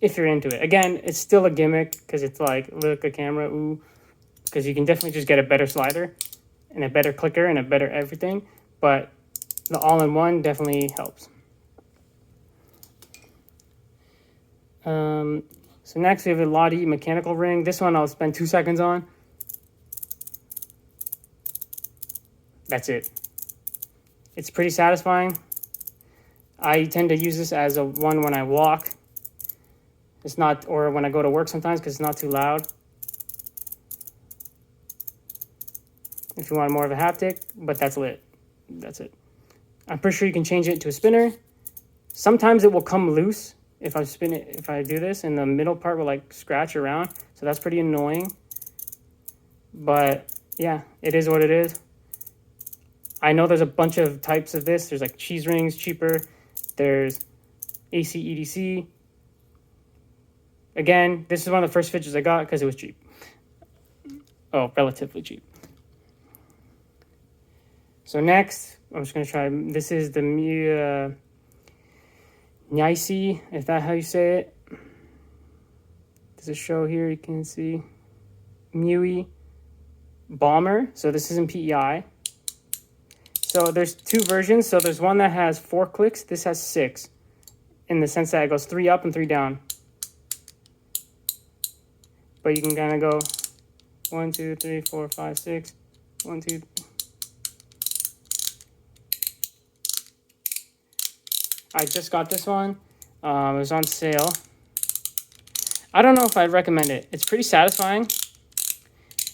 If you're into it. Again, it's still a gimmick because it's like, look, a camera, ooh. Because you can definitely just get a better slider and a better clicker and a better everything. But the all-in-one definitely helps. So next we have a Lahi mechanical ring. This one I'll spend 2 seconds on. that's it. It's pretty satisfying. I tend to use this as a one when I walk. It's not, or when I go to work sometimes because it's not too loud. If you want more of a haptic, but that's lit. That's it. I'm pretty sure you can change it to a spinner. Sometimes it will come loose if I spin it, if I do this, and the middle part will like scratch around. So that's pretty annoying. But yeah, it is what it is. I know there's a bunch of types of this. There's like cheese rings, cheaper. There's AC EDC. Again, this is one of the first fidgets I got because it was cheap. Oh, relatively cheap. So next, I'm just going to try, this is the Nyaisi, if that's how you say it. There's a show here, you can see. Mui Bomber, so this is in PEI. So there's two versions. So there's one that has 4 clicks. This has 6 in the sense that it goes 3 up and 3 down. But you can kind of go 1, 2, 3, 4, 5, 6. 1, 2. I just got this one. It was on sale. I don't know if I'd recommend it. It's pretty satisfying.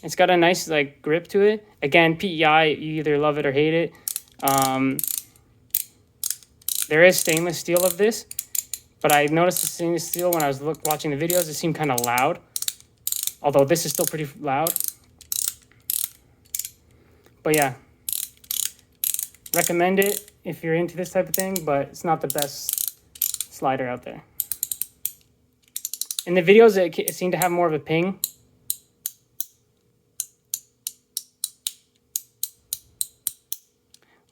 It's got a nice like grip to it. Again, PEI, you either love it or hate it. There is stainless steel of this, but I noticed the stainless steel when I was watching the videos. It seemed kind of loud, although this is still pretty loud. But yeah, recommend it if you're into this type of thing, but it's not the best slider out there. In the videos, it seemed to have more of a ping.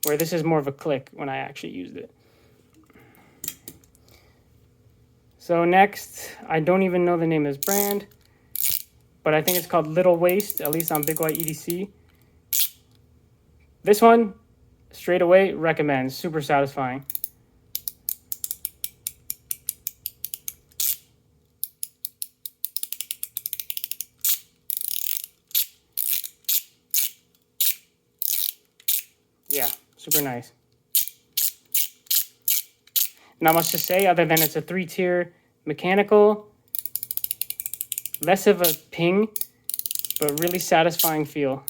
Where this is more of a click when I actually used it. So next, I don't even know the name of this brand, but I think it's called Little Waste, at least on Big White EDC. This one, straight away, recommend. Super satisfying. Yeah, super nice. Not much to say other than it's a 3-tier mechanical. Less of a ping, but really satisfying feel.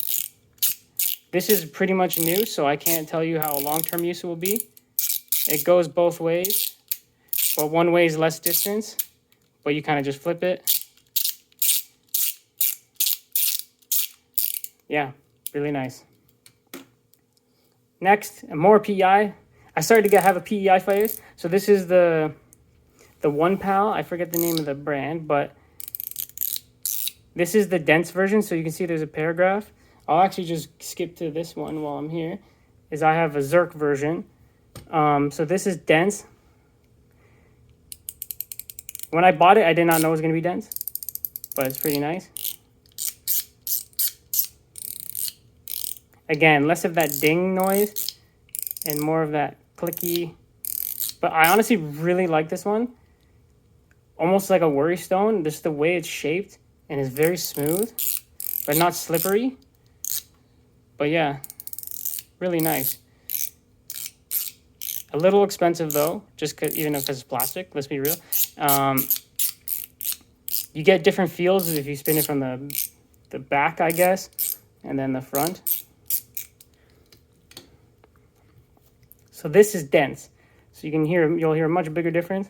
This is pretty much new, so I can't tell you how long-term use it will be. It goes both ways, but one way is less distance, but you kind of just flip it. Yeah, really nice. Next, more PEI. I started to have a PEI phase. So this is the One Pal. I forget the name of the brand, but this is the dense version. So you can see there's a paragraph. I'll actually just skip to this one while I'm here. Is I have a Zerk version. So this is dense. When I bought it, I did not know it was going to be dense, but it's pretty nice. Again, less of that ding noise and more of that clicky. But I honestly really like this one. Almost like a worry stone. Just the way it's shaped and it's very smooth, but not slippery. But yeah, really nice. A little expensive though, just even because it's plastic, let's be real. You get different feels if you spin it from the back, I guess, and then the front. So this is dense. So you'll hear a much bigger difference.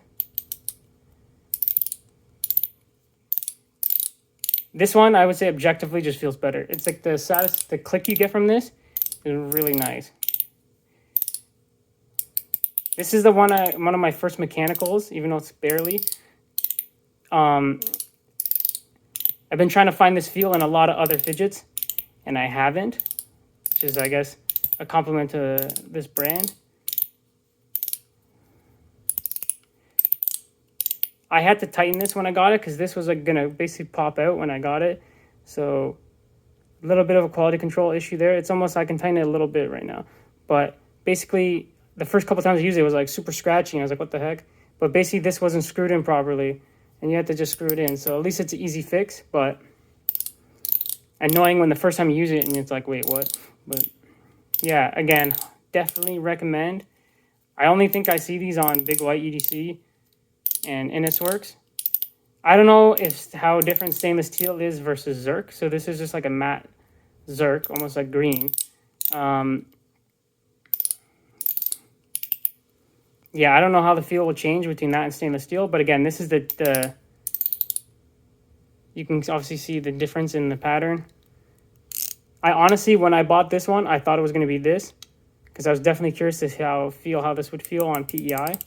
This one, I would say objectively just feels better. It's like the click you get from this is really nice. This is one of my first mechanicals, even though it's barely. I've been trying to find this feel in a lot of other fidgets, and I haven't, which is, I guess, a compliment to this brand. I had to tighten this when I got it because this was like gonna basically pop out when I got it. So a little bit of a quality control issue there. It's almost, I can tighten it a little bit right now. But basically, the first couple times I used it, it was like super scratchy. And I was like, what the heck? But basically, this wasn't screwed in properly. And you had to just screw it in. So at least it's an easy fix. But annoying when the first time you use it and it's like, wait, what? But yeah, again, definitely recommend. I only think I see these on Big White EDC and Innisworks. I don't know if how different stainless steel is versus Zerk. So this is just like a matte Zerk, almost like green. Yeah, I don't know how the feel will change between that and stainless steel. But again, this is the you can obviously see the difference in the pattern. I honestly, when I bought this one, I thought it was going to be this. Because I was definitely curious to how this would feel on PEI.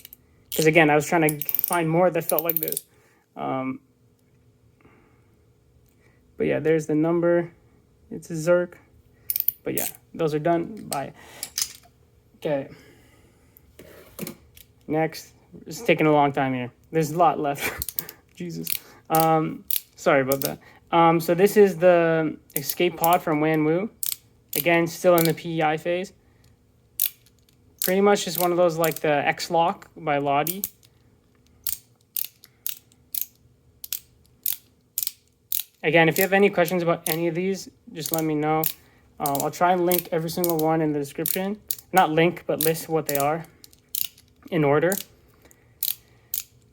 Because again, I was trying to find more that felt like this. But yeah, there's the number. It's a Zerk. But yeah, those are done. Bye. Okay. Next. It's taking a long time here. There's a lot left. Jesus. Sorry about that. So this is the escape pod from Wan Mu. Again, still in the PEI phase. Pretty much just one of those like the X-Lock by Lahi. Again, if you have any questions about any of these, just let me know. I'll try and link every single one in the description. Not link, but list what they are in order.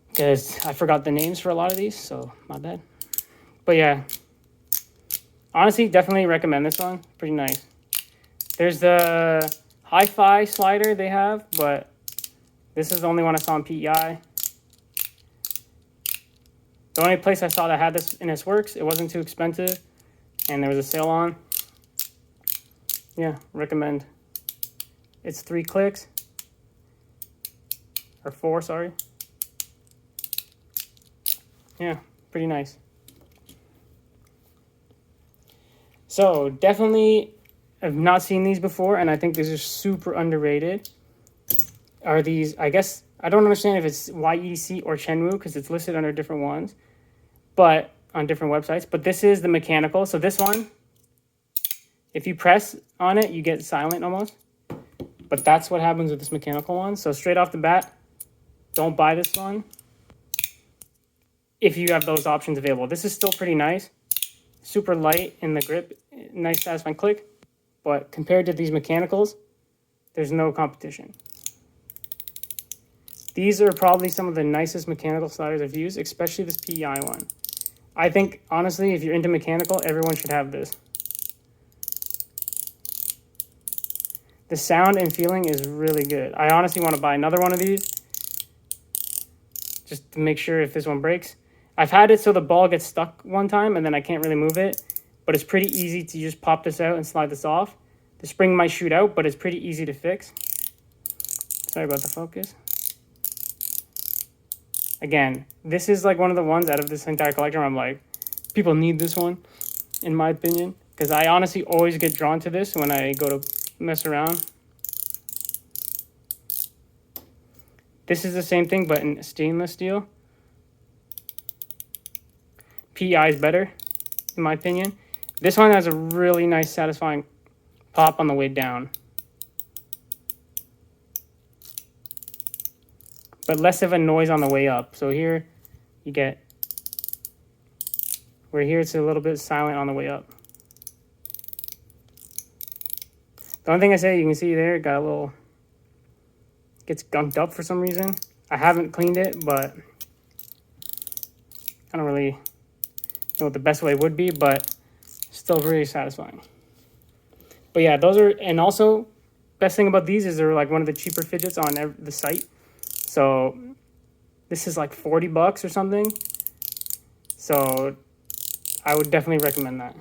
Because I forgot the names for a lot of these, so my bad. But yeah, honestly, definitely recommend this one. Pretty nice. There's the hi-fi slider they have, but this is the only one I saw on PEI. The only place I saw that had this in its works, it wasn't too expensive, and there was a sale on. Yeah, recommend. It's 3 clicks. Or 4, sorry. Yeah, pretty nice. So, definitely, I've not seen these before, and I think these are super underrated. Are these, I guess, I don't understand if it's YEDC or Shenmue, because it's listed under different ones, but on different websites. But this is the mechanical. So this one, if you press on it, you get silent almost. But that's what happens with this mechanical one. So straight off the bat, don't buy this one if you have those options available. This is still pretty nice. Super light in the grip. Nice satisfying click. But compared to these mechanicals, there's no competition. These are probably some of the nicest mechanical sliders I've used, especially this PEI one. I think, honestly, if you're into mechanical, everyone should have this. The sound and feeling is really good. I honestly want to buy another one of these just to make sure if this one breaks. I've had it so the ball gets stuck one time and then I can't really move it, but it's pretty easy to just pop this out and slide this off. The spring might shoot out, but it's pretty easy to fix. Sorry about the focus. Again, this is like one of the ones out of this entire collection where I'm like, people need this one, in my opinion. Because I honestly always get drawn to this when I go to mess around. This is the same thing, but in stainless steel. PEI is better, in my opinion. This one has a really nice, satisfying pop on the way down. But less of a noise on the way up. So here you get, where here it's a little bit silent on the way up. The only thing I say, you can see there, it got a little, gets gunked up for some reason. I haven't cleaned it, but I don't really know what the best way would be, but still really satisfying. But yeah, those are, and also, best thing about these is they're like one of the cheaper fidgets on the site. So this is like $40 or something. So I would definitely recommend that.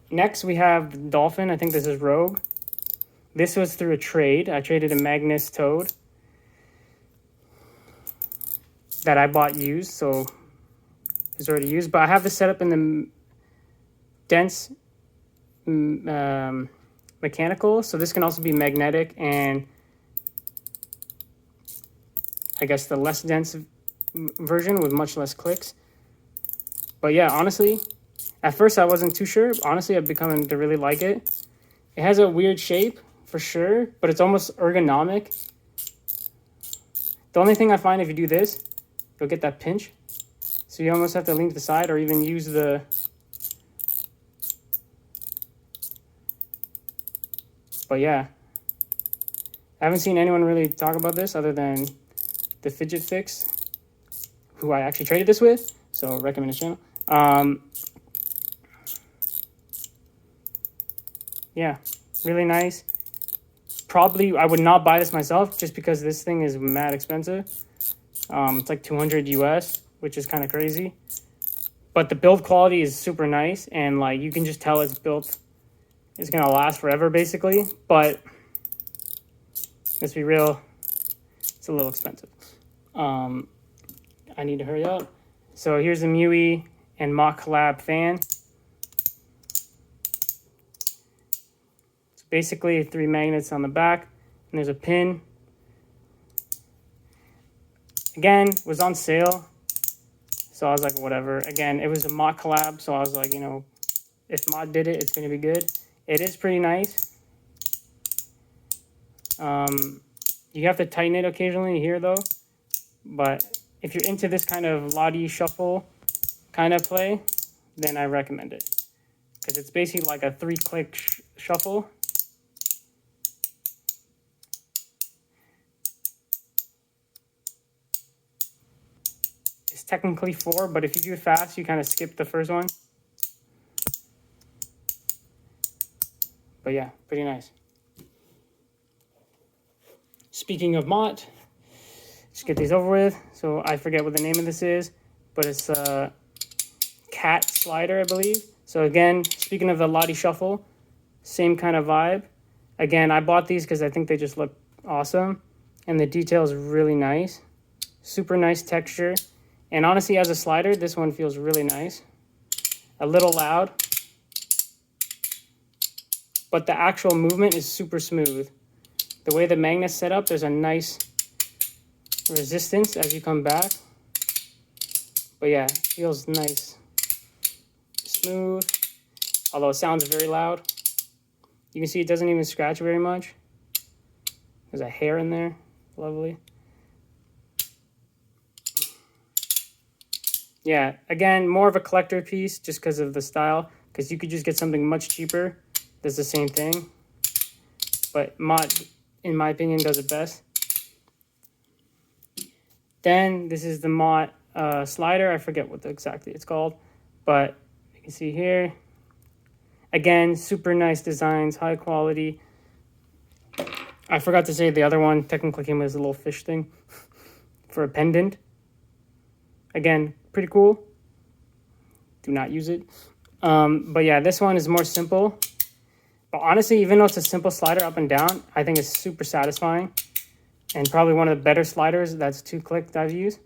Next, we have the Dolphin. I think this is Rogue. This was through a trade. I traded a Magnus Toad that I bought used, so it's already used. But I have this set up in the dense mechanical, so this can also be magnetic and I guess the less dense version with much less clicks. But yeah, honestly, at first I wasn't too sure. Honestly, I've become to really like it. It has a weird shape for sure, but it's almost ergonomic. The only thing I find if you do this, you'll get that pinch. So you almost have to lean to the side or even use the But yeah, I haven't seen anyone really talk about this other than the Fidget Fix, who I actually traded this with, so recommend his channel. Yeah, really nice. Probably I would not buy this myself just because this thing is mad expensive. It's like 200 US, which is kind of crazy. But the build quality is super nice, and like you can just tell it's built, it's gonna last forever basically. But let's be real, it's a little expensive. I need to hurry up. So here's the Mui and Mock Collab fan. It's basically 3 magnets on the back, and there's a pin. Again, was on sale, so I was like, whatever. Again, it was a Mock Collab, so I was like, you know, if Mod did it, it's gonna be good. It is pretty nice. You have to tighten it occasionally here though, but if you're into this kind of Lahi shuffle kind of play, then I recommend it. Because it's basically like a 3-click shuffle. It's technically 4, but if you do it fast, you kind of skip the first one. But yeah, pretty nice. Speaking of Mott, let's get these over with. So I forget what the name of this is, but it's a cat slider, I believe. So again, speaking of the Lahi shuffle, same kind of vibe. Again, I bought these because I think they just look awesome, and the detail is really nice. Super nice texture, and honestly, as a slider, this one feels really nice. A little loud, but the actual movement is super smooth. The way the magnet's set up, there's a nice resistance as you come back. But yeah, it feels nice. Smooth, although it sounds very loud. You can see it doesn't even scratch very much. There's a hair in there, lovely. Yeah, again, more of a collector piece just because of the style, because you could just get something much cheaper that's the same thing. But Mott, in my opinion, does it best. Then this is the Mott slider. I forget what exactly it's called, but you can see here. Again, super nice designs, high quality. I forgot to say the other one technically came with a little fish thing for a pendant. Again, pretty cool. Do not use it. But yeah, this one is more simple. But honestly, even though it's a simple slider up and down, I think it's super satisfying. And probably one of the better sliders that's 2-click that I've used.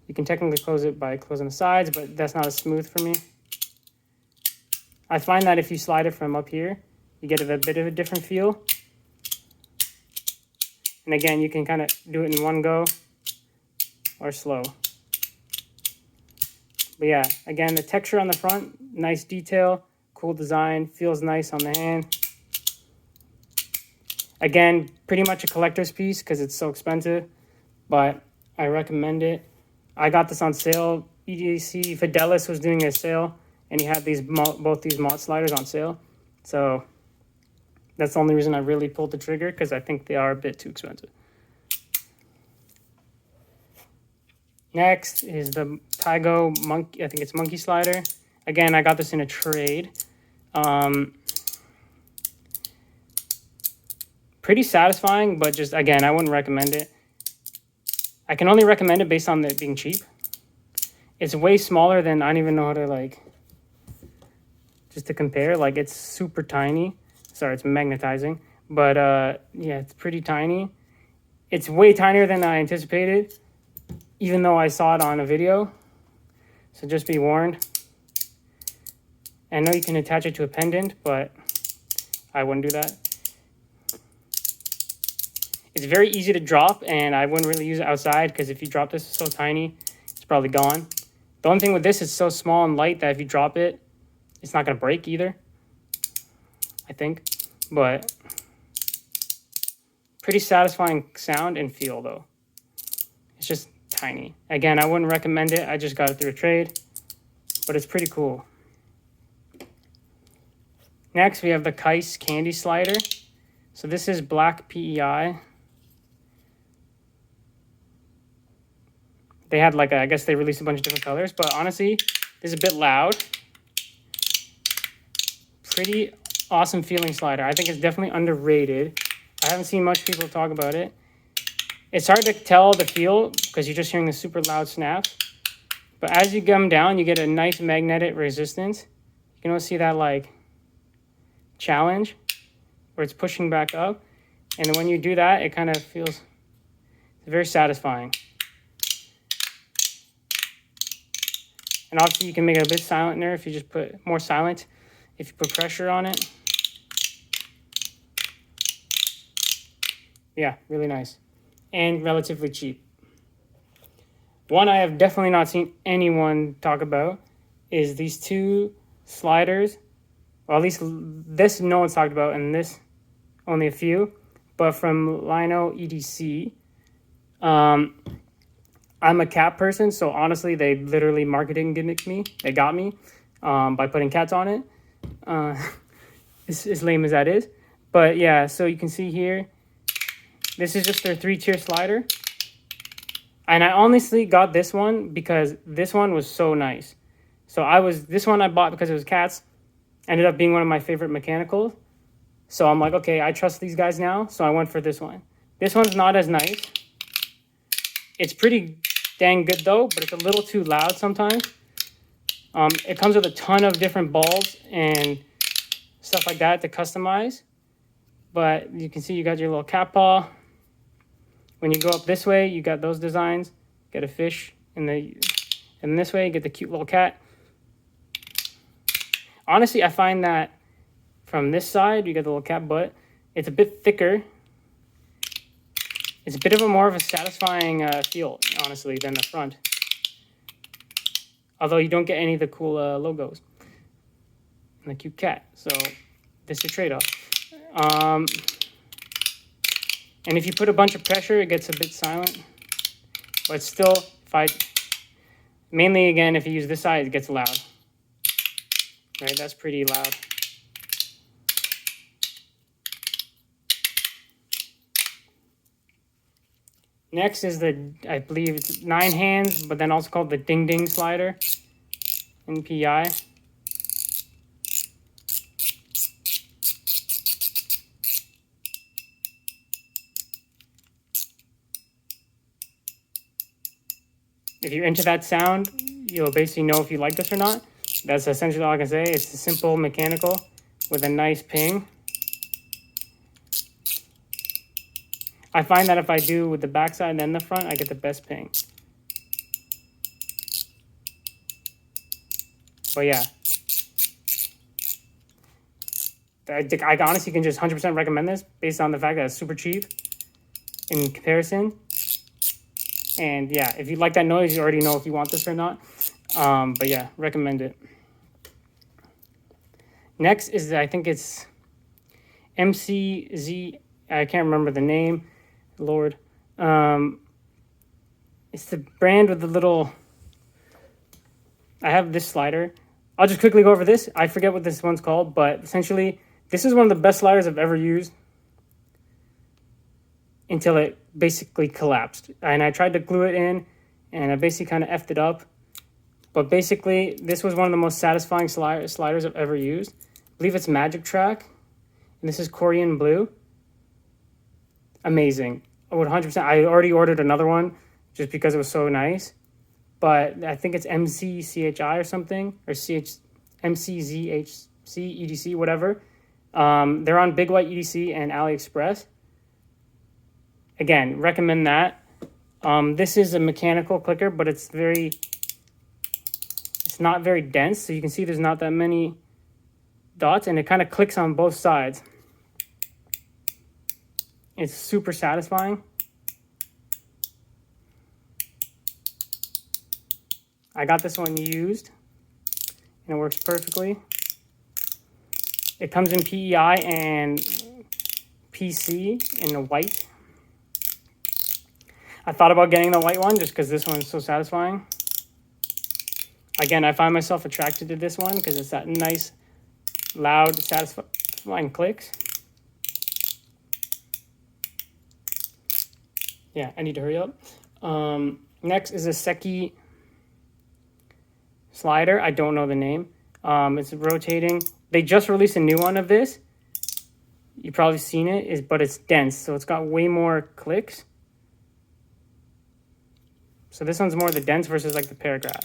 You can technically close it by closing the sides, but that's not as smooth for me. I find that if you slide it from up here, you get a bit of a different feel. And again, you can kind of do it in one go or slow. But yeah, again, the texture on the front, nice detail, cool design, feels nice on the hand. Again, pretty much a collector's piece because it's so expensive, but I recommend it. I got this on sale. EDC Fidelis was doing a sale, and he had both these Mott sliders on sale. So that's the only reason I really pulled the trigger, because I think they are a bit too expensive. Next is the Taigo Monkey, I think it's Monkey Slider. Again, I got this in a trade. Pretty satisfying, but just, again, I wouldn't recommend it. I can only recommend it based on it being cheap. It's way smaller than, I don't even know how to, like, just to compare. Like, it's super tiny. Sorry, it's magnetizing. But, yeah, it's pretty tiny. It's way tinier than I anticipated, even though I saw it on a video. So just be warned. I know you can attach it to a pendant, but I wouldn't do that. It's very easy to drop, and I wouldn't really use it outside, because if you drop this, it's so tiny, it's probably gone. The only thing with this, it's so small and light that if you drop it, it's not going to break either, I think. But pretty satisfying sound and feel, though. It's just tiny. Again, I wouldn't recommend it. I just got it through a trade, but it's pretty cool. Next, we have the Kais candy slider. So this is black PEI. They had like I guess they released a bunch of different colors, but honestly, this is a bit loud. Pretty awesome feeling slider. I think it's definitely underrated. I haven't seen much people talk about it. It's hard to tell the feel because you're just hearing the super loud snaps. But as you come down, you get a nice magnetic resistance. You can also see that like challenge where it's pushing back up. And then when you do that, it kind of feels very satisfying. And obviously you can make it a bit silent there if you just put more silent, if you put pressure on it. Yeah, really nice. And relatively cheap. One I have definitely not seen anyone talk about is these two sliders. Well, at least this no one's talked about, and this only a few. But from Lino EDC. I'm a cat person, so honestly, they literally marketing gimmicked me. They got me by putting cats on it. As lame as that is. But yeah, so you can see here, this is just their 3-tier slider. And I honestly got this one because this one was so nice. So this one I bought because it was cats. Ended up being one of my favorite mechanicals. So I'm like, okay, I trust these guys now. So I went for this one. This one's not as nice. It's pretty dang good though, but it's a little too loud sometimes. It comes with a ton of different balls and stuff like that to customize. But you can see you got your little cat paw. When you go up this way, you got those designs. Get a fish, and this way you get the cute little cat. Honestly, I find that from this side, you get the little cat butt. It's a bit thicker. It's a bit of a more of a satisfying feel, honestly, than the front. Although you don't get any of the cool logos. And the cute cat. So this is a trade-off. And if you put a bunch of pressure, it gets a bit silent. But still, mainly again, if you use this side, it gets loud. Right, that's pretty loud. Next is I believe it's 9 hands, but then also called the Ding Ding slider in PI. If you're into that sound, you'll basically know if you like this or not. That's essentially all I can say. It's a simple mechanical with a nice ping. I find that if I do with the backside and then the front, I get the best ping. But yeah. I honestly can just 100% recommend this based on the fact that it's super cheap in comparison. And yeah, if you like that noise, you already know if you want this or not. But yeah, recommend it. Next is, I think it's MCZ. I can't remember the name. Lord. It's the brand with the little... I have this slider. I'll just quickly go over this. I forget what this one's called, but essentially, this is one of the best sliders I've ever used until it basically collapsed. And I tried to glue it in, and I basically kind of effed it up. But basically, this was one of the most satisfying sliders I've ever used. I believe it's Magic Track, and this is Korean Blue. Amazing. I would 100%. I already ordered another one just because it was so nice. But I think it's MCCHI or something, or MCZHC, EDC, whatever. They're on Big White EDC and AliExpress. Again, recommend that. This is a mechanical clicker, but it's not very dense. So you can see there's not that many dots, and it kind of clicks on both sides. It's super satisfying. I got this one used, and it works perfectly. It comes in PEI and PC in the white. I thought about getting the white one just because this one is so satisfying. Again, I find myself attracted to this one because it's that nice loud, satisfying clicks. Yeah, I need to hurry up. Next is a Seki slider. I don't know the name. It's rotating. They just released a new one of this. You've probably seen it, but it's dense, so it's got way more clicks. So this one's more the dense versus like the paragraph.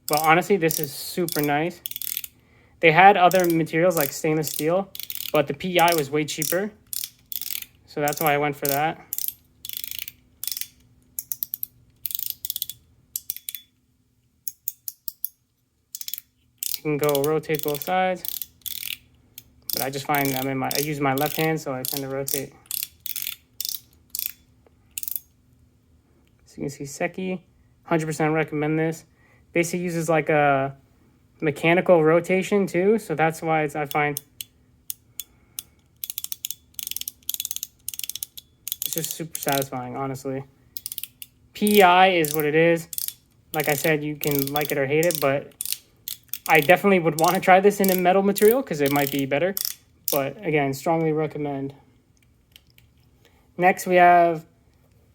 But honestly, this is super nice. They had other materials like stainless steel, but the PEI was way cheaper. So that's why I went for that. You can go rotate both sides. But I just find I use my left hand, so I tend to rotate. So you can see Seki, 100% recommend this. Basically uses like a mechanical rotation too, so that's why I find it's just super satisfying, honestly. PEI is what it is. Like I said, you can like it or hate it, but I definitely would want to try this in a metal material because it might be better. But again, strongly recommend. Next we have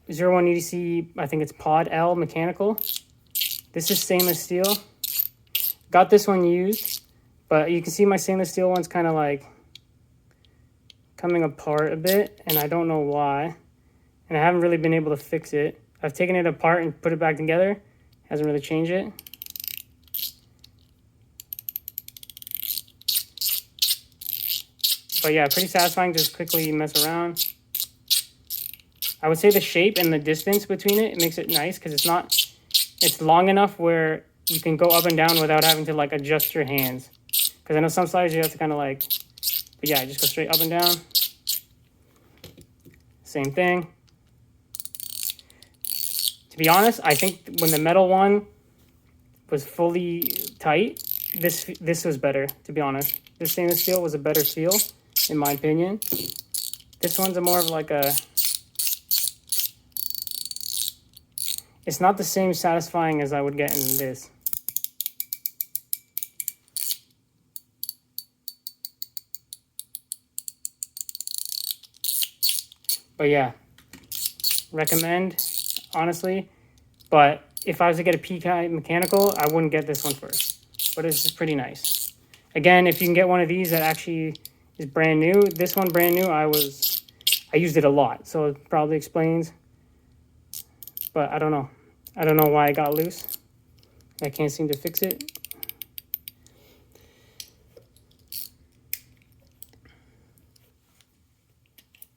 01 EDC, I think it's Pod L mechanical. This is stainless steel. Got this one used, but you can see my stainless steel one's kind of like coming apart a bit, and I don't know why. And I haven't really been able to fix it. I've taken it apart and put it back together. Hasn't really changed it. But yeah, pretty satisfying. Just quickly mess around. I would say the shape and the distance between it makes it nice because it's long enough where you can go up and down without having to like adjust your hands. Because I know some sliders you have to kind of like, but yeah, just go straight up and down. Same thing. To be honest, I think when the metal one was fully tight, this was better, to be honest. This stainless steel was a better feel, in my opinion. This one's more of like a... It's not the same satisfying as I would get in this. But yeah, recommend, honestly. But if I was to get a PEI mechanical, I wouldn't get this one first. But it's just pretty nice. Again, if you can get one of these that actually is brand new, this one brand new, I used it a lot, so it probably explains. But I don't know. I don't know why it got loose. I can't seem to fix it.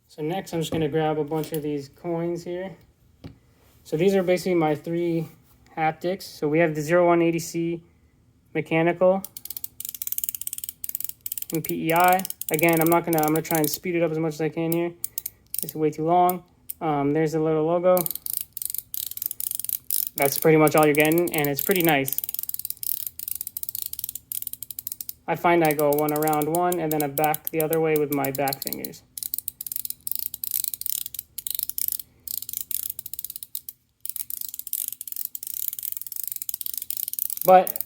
So next, I'm just going to grab a bunch of these coins here. So these are basically my 3 haptics. So we have the 01 ADC mechanical and PEI. Again, I'm gonna try and speed it up as much as I can here. It's way too long. There's a little logo. That's pretty much all you're getting, and it's pretty nice. I find I go one around one, and then I back the other way with my back fingers. But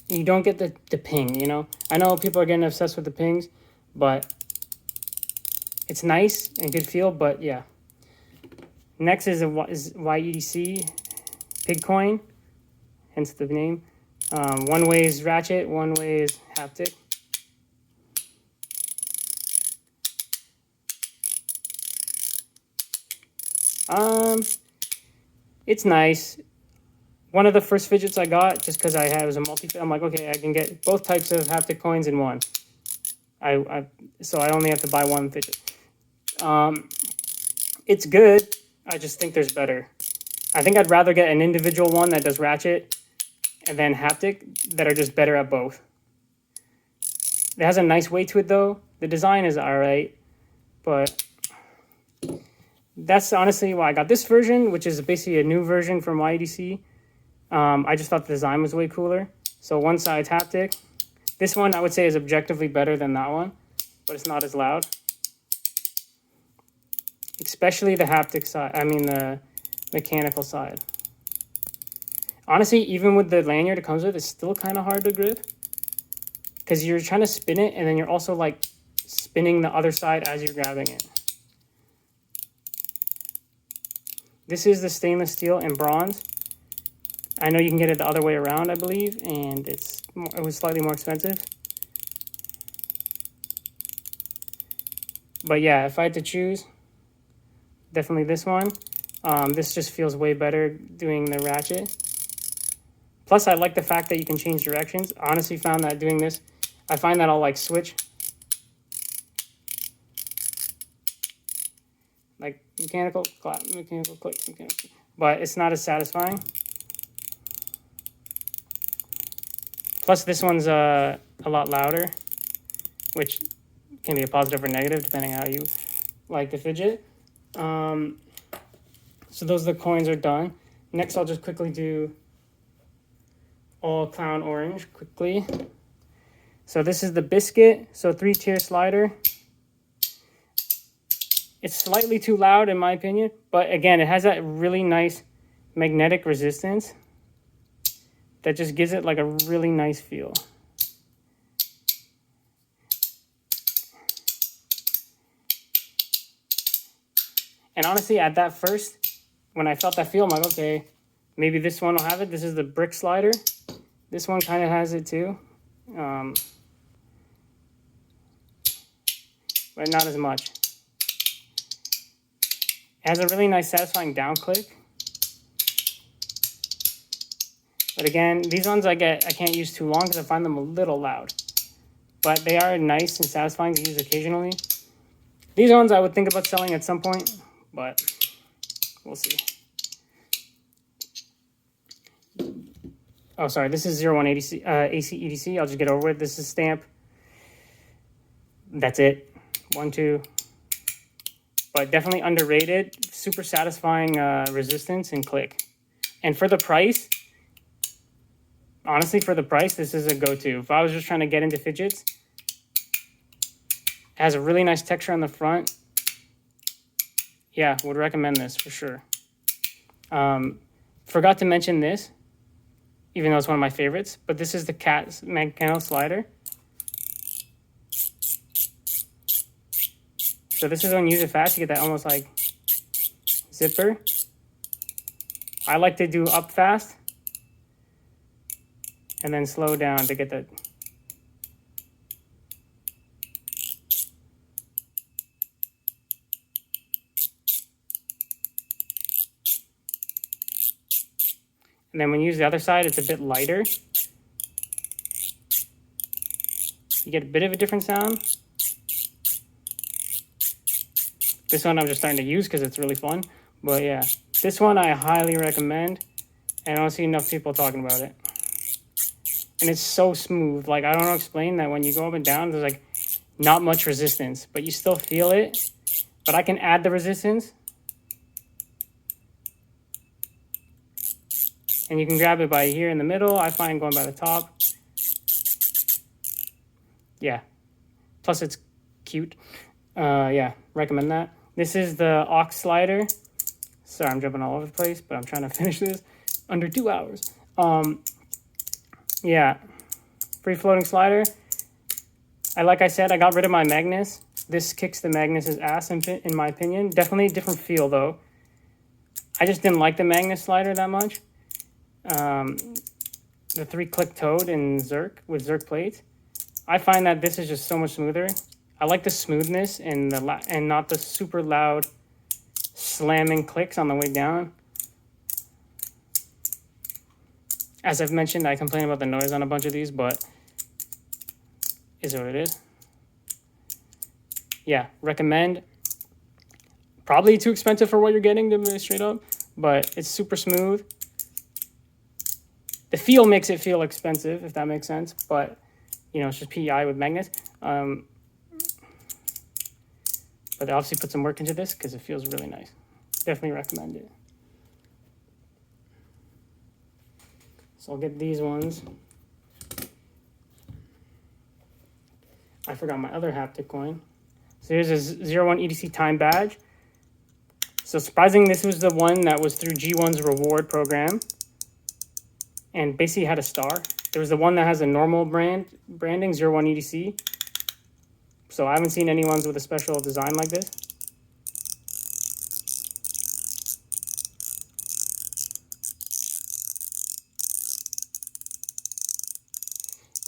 you don't get the ping, you know? I know people are getting obsessed with the pings, but it's nice and good feel, but yeah. Next is YEDC Pig Coin, hence the name. One way is ratchet, one way is haptic. It's nice. One of the first fidgets I got, just because I was a I'm like, okay, I can get both types of haptic coins in one. So I only have to buy one fidget. It's good. I just think there's better. I think I'd rather get an individual one that does ratchet and then haptic that are just better at both. It has a nice weight to it though. The design is alright, but that's honestly why I got this version, which is basically a new version from YEDC. I just thought the design was way cooler. So one side's haptic. This one I would say is objectively better than that one, but it's not as loud. Especially the haptic side, the mechanical side. Honestly, even with the lanyard it comes with, it's still kind of hard to grip. because you're trying to spin it and then you're also like spinning the other side as you're grabbing it. This is the stainless steel and bronze. I know you can get it the other way around, I believe, and it was slightly more expensive. But yeah, if I had to choose, definitely this one. This just feels way better doing the ratchet. Plus, I like the fact that you can change directions. I honestly found that doing this, I find that I'll like switch. Like mechanical clap, mechanical click, mechanical. But it's not as satisfying. Plus, this one's a lot louder, which can be a positive or negative depending on how you like the fidget. So those are the coins are done. Next, I'll just quickly do all clown orange quickly. So this is the biscuit. So 3-tier slider. It's slightly too loud in my opinion, but again, it has that really nice magnetic resistance that just gives it like a really nice feel. And honestly, at that first, when I felt that feel, I'm like, okay, maybe this one will have it. This is the brick slider. This one kind of has it too. But not as much. It has a really nice satisfying down click. But again, these ones I can't use too long because I find them a little loud. But they are nice and satisfying to use occasionally. These ones I would think about selling at some point, but we'll see. Oh, sorry, this is 01 AC EDC. I'll just get over with. This is stamp. That's it. 1, 2. But definitely underrated. Super satisfying resistance and click. And for the price, honestly, for the price, this is a go-to. If I was just trying to get into fidgets, it has a really nice texture on the front. Yeah, would recommend this for sure. Forgot to mention this, even though it's one of my favorites, but this is the cat mechanical slider. So this is when you use it fast, you get that almost like zipper. I like to do up fast and then slow down to get that. And then when you use the other side, it's a bit lighter. You get a bit of a different sound. This one I'm just starting to use because it's really fun. But yeah, this one I highly recommend. And I don't see enough people talking about it. And it's so smooth. Like, I don't know how to explain that when you go up and down, there's like not much resistance. But you still feel it. But I can add the resistance. And you can grab it by here in the middle. I find going by the top. Yeah. Plus it's cute. Yeah, recommend that. This is the aux slider. Sorry, I'm jumping all over the place, but I'm trying to finish this under 2 hours. Yeah, free floating slider. Like I said, I got rid of my Magnus. This kicks the Magnus's ass in my opinion. Definitely a different feel though. I just didn't like the Magnus slider that much. The 3-click toad in Zerk with Zerk plates. I find that this is just so much smoother. I like the smoothness and not the super loud slamming clicks on the way down. As I've mentioned, I complain about the noise on a bunch of these, but is what it is. Yeah, recommend. Probably too expensive for what you're getting, to be straight up, but it's super smooth. The feel makes it feel expensive, if that makes sense, but you know, it's just PEI with magnets. But they obviously put some work into this because it feels really nice. Definitely recommend it. So I'll get these ones. I forgot my other haptic coin. So here's a 01 EDC time badge. So surprisingly, this was the one that was through G1's reward program. And basically had a star. There's the one that has a normal branding, 01 EDC. So I haven't seen any ones with a special design like this.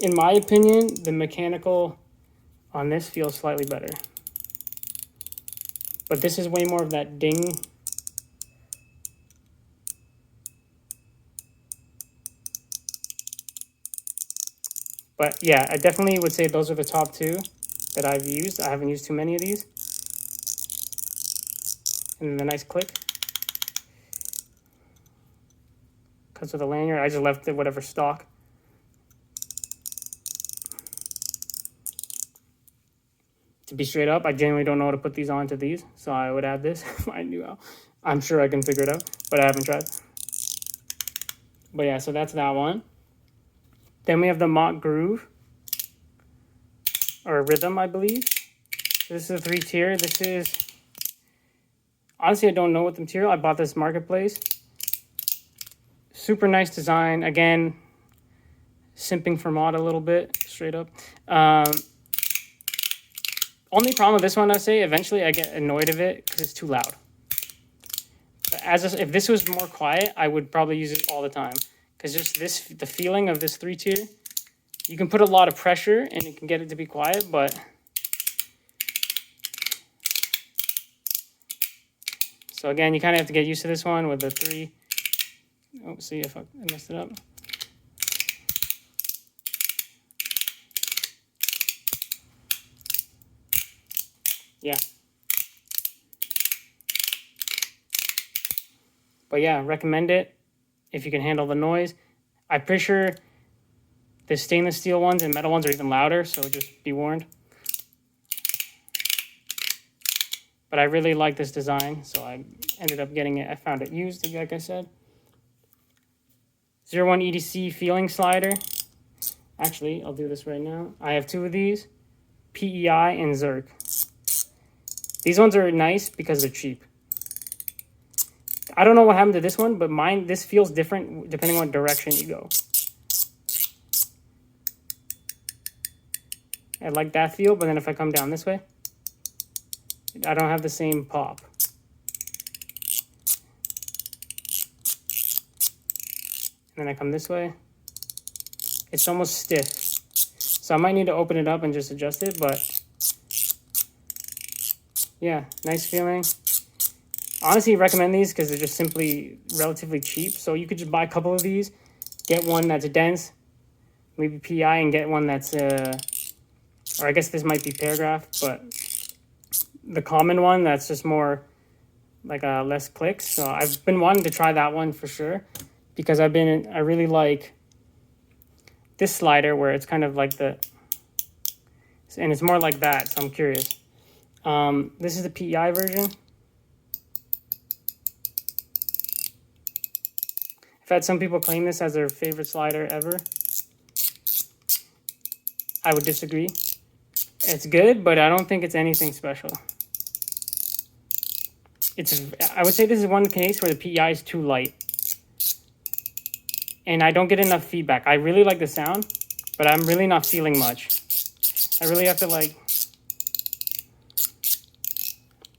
In my opinion, the mechanical on this feels slightly better. But this is way more of that ding. But yeah, I definitely would say those are the top two that I've used. I haven't used too many of these. And then the nice click. Comes with a lanyard. I just left it whatever stock. To be straight up, I genuinely don't know how to put these onto these, so I would add this if I knew how. I'm sure I can figure it out, but I haven't tried. But yeah, so that's that one. Then we have the Mock Groove, or Rhythm, I believe. This is a 3-tier. This is, honestly, I don't know what the material. I bought this Marketplace. Super nice design. Again, simping for mod a little bit, straight up. Only problem with this one, I say, eventually I get annoyed of it because it's too loud. If this was more quiet, I would probably use it all the time. Because just the feeling of this 3-tier, you can put a lot of pressure and you can get it to be quiet, but... So again, you kind of have to get used to this one with the 3. Oh, see if I messed it up. Yeah. But yeah, recommend it if you can handle the noise. I'm pretty sure the stainless steel ones and metal ones are even louder, so just be warned. But I really like this design, so I ended up getting it. I found it used, like I said. 01 EDC feeling slider. Actually, I'll do this right now. I have 2 of these, PEI and Zerk. These ones are nice because they're cheap. I don't know what happened to this one, but this feels different depending on what direction you go. I like that feel, but then if I come down this way, I don't have the same pop. And then I come this way, it's almost stiff. So I might need to open it up and just adjust it, but yeah, nice feeling. Honestly, recommend these because they're just simply relatively cheap. So you could just buy a couple of these, get one that's dense, maybe PI, and get one that's, or I guess this might be paragraph, but the common one that's just more like less clicks. So I've been wanting to try that one for sure because I really like this slider where it's kind of like and it's more like that. So I'm curious. This is the PEI version. I've had some people claim this as their favorite slider ever. I would disagree. It's good, but I don't think it's anything special. I would say this is one case where the PEI is too light. And I don't get enough feedback. I really like the sound, but I'm really not feeling much. I really have to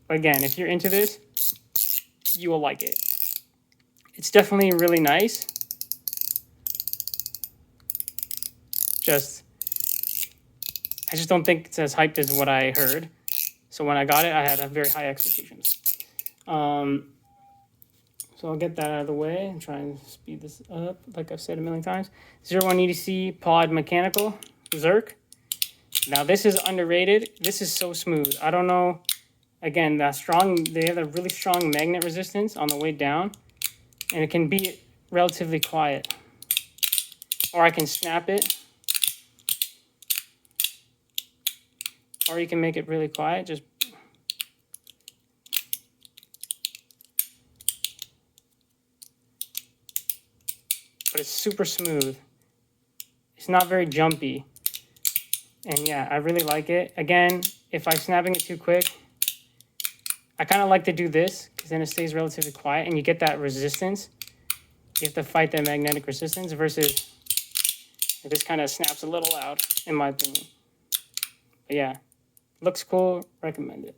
But again, if you're into this, you will like it. It's definitely really nice. I just don't think it's as hyped as what I heard. So when I got it, I had very high expectations. So I'll get that out of the way and try and speed this up, like I've said a million times. 01 EDC Pod Mechanical Zerk. Now this is underrated. This is so smooth. I don't know. Again, they have a really strong magnet resistance on the way down. And it can be relatively quiet. Or I can snap it. Or you can make it really quiet. But it's super smooth. It's not very jumpy. And yeah, I really like it. Again, if I'm snapping it too quick, I kind of like to do this because then it stays relatively quiet and you get that resistance. You have to fight that magnetic resistance versus This kind of snaps a little out, in my opinion. But yeah, looks cool. Recommend it.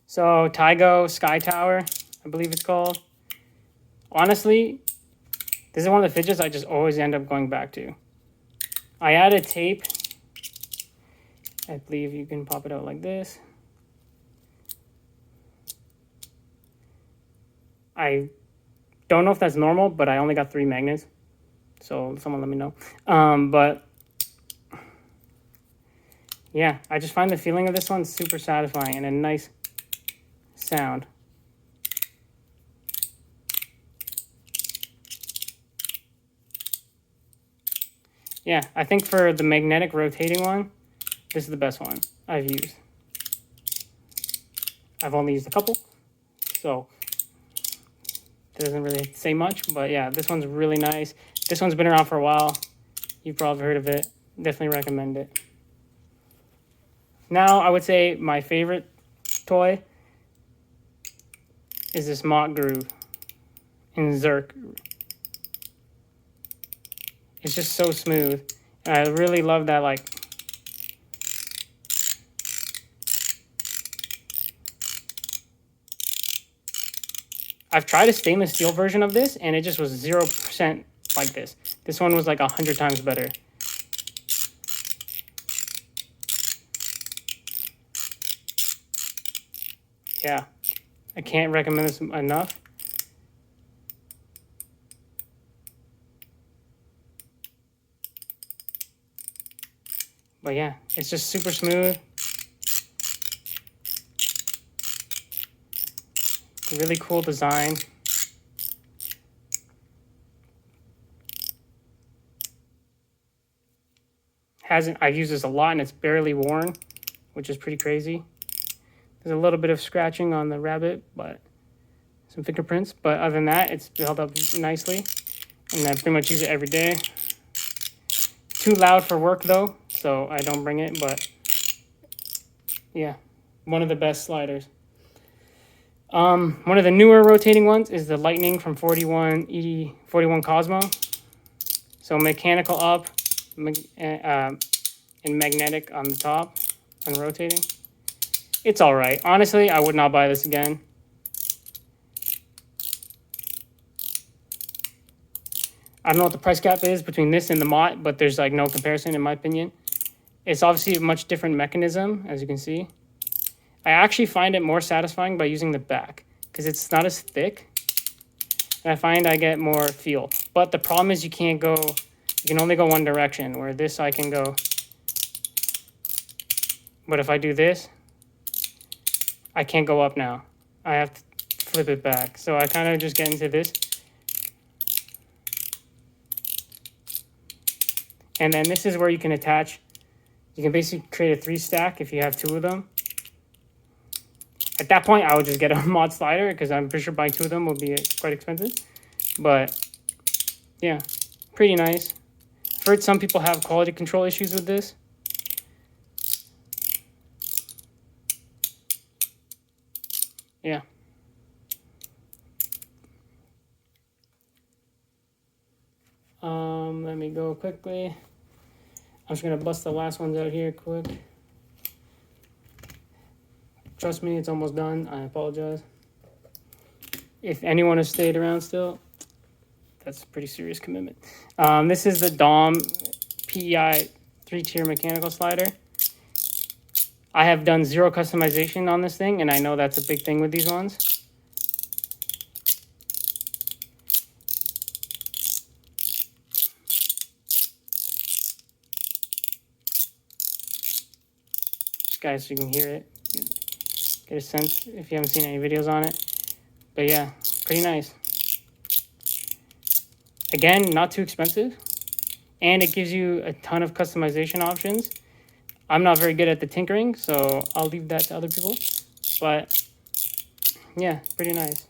So Taigo Sky Tower, I believe it's called. Honestly, this is one of the fidgets I just always end up going back to. I added tape. I believe you can pop it out like this. I don't know if that's normal, but I only got 3 magnets. So someone let me know. But yeah, I just find the feeling of this one super satisfying and a nice sound. Yeah, I think for the magnetic rotating one, this is the best one I've used. I've only used a couple, so it doesn't really say much, but yeah, this one's really nice. This one's been around for a while. You've probably heard of it. Definitely recommend it. Now, I would say my favorite toy is this Mock Groove in Zerk. It's just so smooth. And I really love that, like, I've tried a stainless steel version of this, and it just was 0% like this. This one was like 100 times better. Yeah, I can't recommend this enough. But yeah, it's just super smooth. Really cool design. I've used this a lot and it's barely worn, which is pretty crazy. There's a little bit of scratching on the rabbit, but some fingerprints. But other than that, it's held up nicely. And I pretty much use it every day. Too loud for work though, so I don't bring it, but yeah, one of the best sliders. One of the newer rotating ones is the Lightning from 41 Cosmo. So mechanical up, and magnetic on the top, and rotating. It's all right. Honestly, I would not buy this again. I don't know what the price gap is between this and the Mott, but there's like no comparison in my opinion. It's obviously a much different mechanism, as you can see. I actually find it more satisfying by using the back because it's not as thick. And I find I get more feel. But the problem is you can only go one direction, where this I can go. But if I do this, I can't go up now. I have to flip it back. So I kind of just get into this. And then this is where you can attach. You can basically create a 3-stack if you have 2 of them. At that point, I would just get a mod slider because I'm pretty sure buying 2 of them will be quite expensive. But yeah, pretty nice. I've heard some people have quality control issues with this. Yeah. Let me go quickly. I'm just gonna bust the last ones out here quick. Trust me, it's almost done. I apologize. If anyone has stayed around still, that's a pretty serious commitment. This is the DOM PEI 3-tier mechanical slider. I have done 0 customization on this thing, and I know that's a big thing with these ones. Just guys, so you can hear it. Get a sense if you haven't seen any videos on it. But yeah, pretty nice. Again, not too expensive. And it gives you a ton of customization options. I'm not very good at the tinkering, so I'll leave that to other people. But yeah, pretty nice.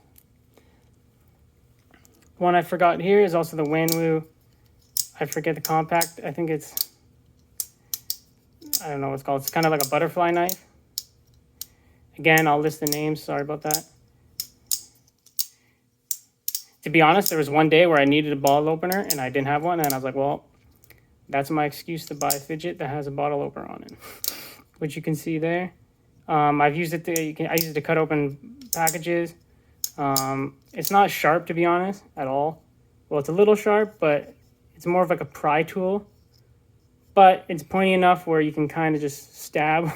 One I forgot here is also the Wan Mu. I forget the compact. I think it's, I don't know what it's called. It's kind of like a butterfly knife. Again, I'll list the names. Sorry about that. To be honest, there was one day where I needed a bottle opener and I didn't have one, and I was like, well, that's my excuse to buy a fidget that has a bottle opener on it, which you can see there. I've used it I use it to cut open packages. It's not sharp, to be honest, at all. Well, it's a little sharp, but it's more of like a pry tool. But it's pointy enough where you can kind of just stab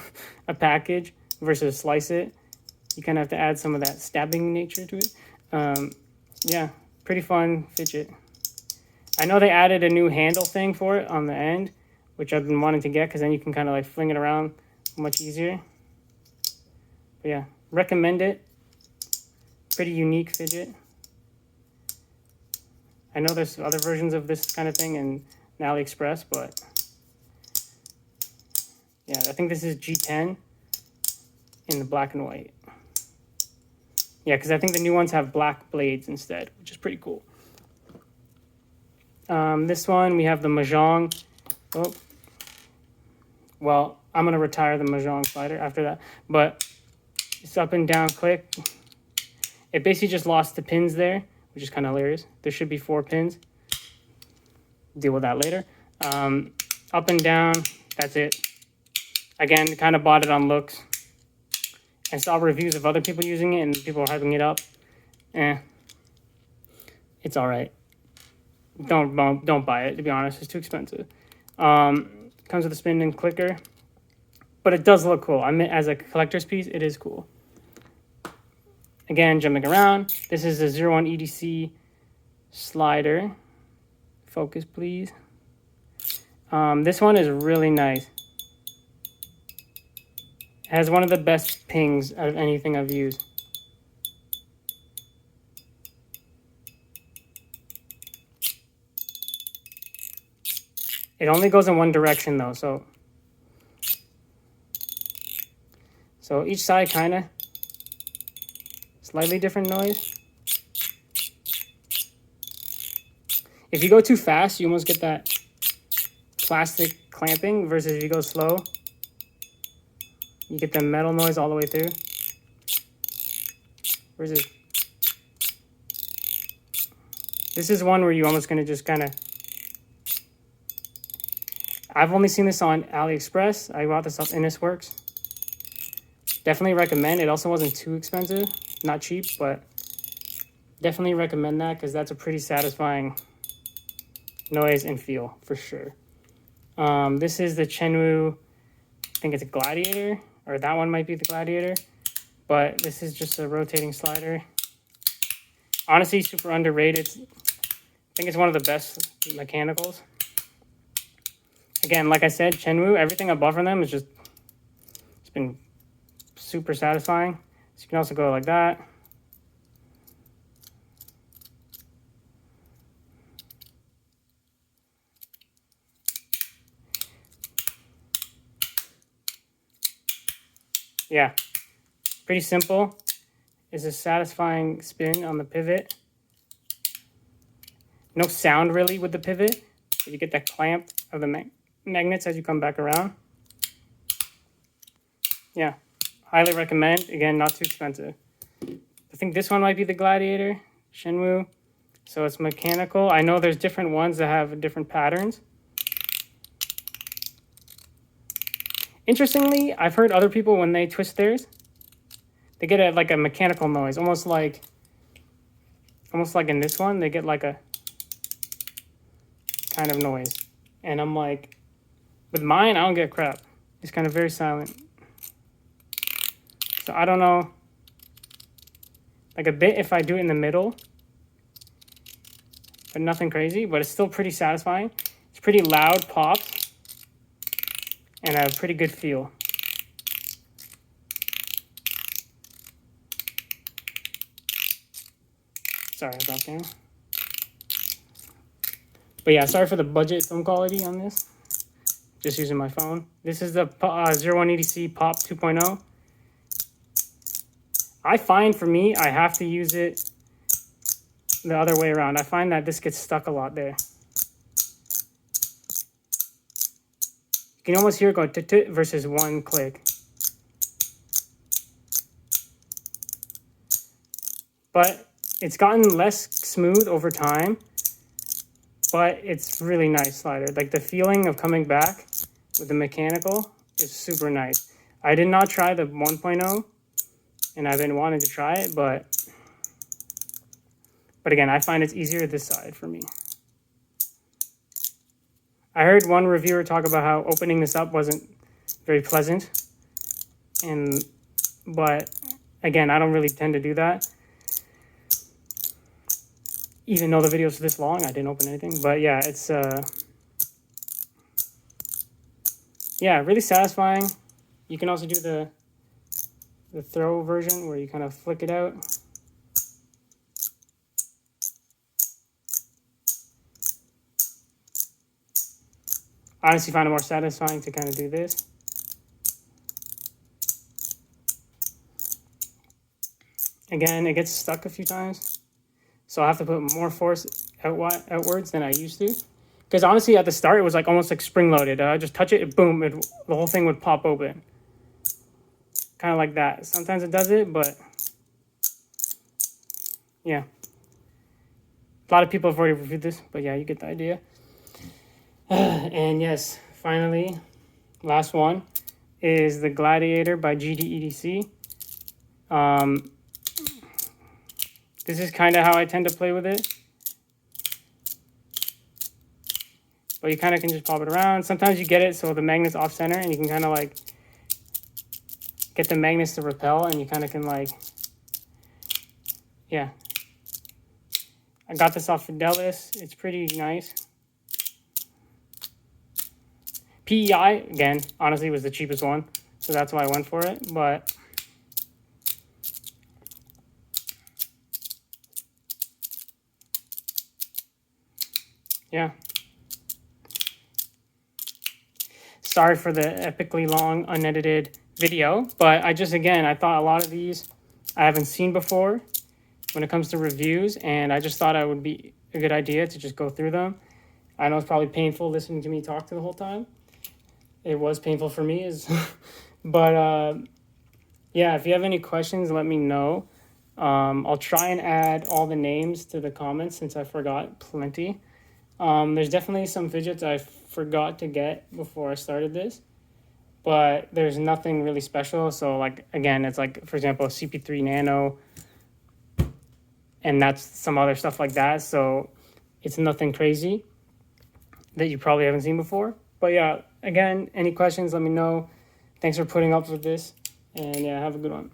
a package versus slice it. You kind of have to add some of that stabbing nature to it. Yeah, pretty fun fidget. I know they added a new handle thing for it on the end, which I've been wanting to get because then you can kind of like fling it around much easier. But yeah, recommend it. Pretty unique fidget. I know there's other versions of this kind of thing in AliExpress, but yeah, I think this is G10 in the black and white. Yeah, because I think the new ones have black blades instead, which is pretty cool. This one, we have the Mahjong. Oh, well, I'm going to retire the Mahjong slider after that. But it's up and down click. It basically just lost the pins there, which is kind of hilarious. There should be 4 pins. Deal with that later. Up and down, that's it. Again, kind of bought it on looks. And saw reviews of other people using it, and people are hyping it up. It's all right. Don't buy it, to be honest. It's too expensive. Comes with a spin and clicker. But it does look cool. I mean, as a collector's piece, it is cool. Again, jumping around. This is a 01 EDC slider. Focus, please. This one is really nice. It has one of the best pings out of anything I've used. It only goes in one direction though, so each side kind of slightly different noise. If you go too fast, you almost get that plastic clamping versus if you go slow, you get the metal noise all the way through. Where's it? This is one where you're almost going to just kind of... I've only seen this on AliExpress. I bought this off Innisworks. Definitely recommend. It also wasn't too expensive. Not cheap, but definitely recommend that because that's a pretty satisfying noise and feel for sure. This is the Shenwu, I think it's a Gladiator, or that one might be the Gladiator, but this is just a rotating slider. Honestly, super underrated. I think it's one of the best mechanicals. Again, like I said, Shenwu, everything I bought from them is just, it's been super satisfying. So you can also go like that. Yeah, pretty simple. It's a satisfying spin on the pivot. No sound really with the pivot, but you get that clamp of the magnets as you come back around. Yeah, highly recommend. Again, not too expensive. I think this one might be the Gladiator, Shenwu. So it's mechanical. I know there's different ones that have different patterns. Interestingly, I've heard other people when they twist theirs, they get like a mechanical noise, almost like in this one, they get like a kind of noise. And I'm like, with mine, I don't get crap. It's kind of very silent. So I don't know, like a bit if I do it in the middle, but nothing crazy, but it's still pretty satisfying. It's pretty loud pops. And a pretty good feel. Sorry about that. But yeah, sorry for the budget film quality on this. Just using my phone. This is the 01 EDC Pop 2.0. I find for me, I have to use it the other way around. I find that this gets stuck a lot there. You can almost hear it go tut-tut versus one click. But It's gotten less smooth over time, but it's really nice slider. Like the feeling of coming back with the mechanical is super nice. I did not try the 1.0, and I've been wanting to try it, but again, I find it's easier this side for me. I heard one reviewer talk about how opening this up wasn't very pleasant, but again, I don't really tend to do that. Even though the video's this long, I didn't open anything. But yeah, it's yeah, really satisfying. You can also do the throw version where you kind of flick it out. I honestly find it more satisfying to kind of do this. Again, it gets stuck a few times, so I have to put more force outwards than I used to. Because honestly, at the start, it was like almost like spring-loaded. I just touch it, boom, the whole thing would pop open. Kind of like that. Sometimes it does it, but yeah. A lot of people have already reviewed this, but yeah, you get the idea. And yes, finally, last one is the Gladiator by GDEDC. This is kind of how I tend to play with it. But you kind of can just pop it around. Sometimes you get it so the magnet's off center and you can kind of like get the magnets to repel, and you kind of can like, yeah. I got this off Fidelis. It's pretty nice. PEI, again, honestly was the cheapest one, so that's why I went for it, but yeah. Sorry for the epically long, unedited video, but I thought a lot of these I haven't seen before when it comes to reviews, and I just thought it would be a good idea to just go through them. I know it's probably painful listening to me talk the whole time. It was painful for me, but yeah, if you have any questions, let me know. I'll try and add all the names to the comments since I forgot plenty. There's definitely some fidgets I forgot to get before I started this, but there's nothing really special. So like, again, it's like, for example, a CP3 Nano, and that's some other stuff like that. So it's nothing crazy that you probably haven't seen before. But yeah, again, any questions, let me know. Thanks for putting up with this, and yeah, have a good one.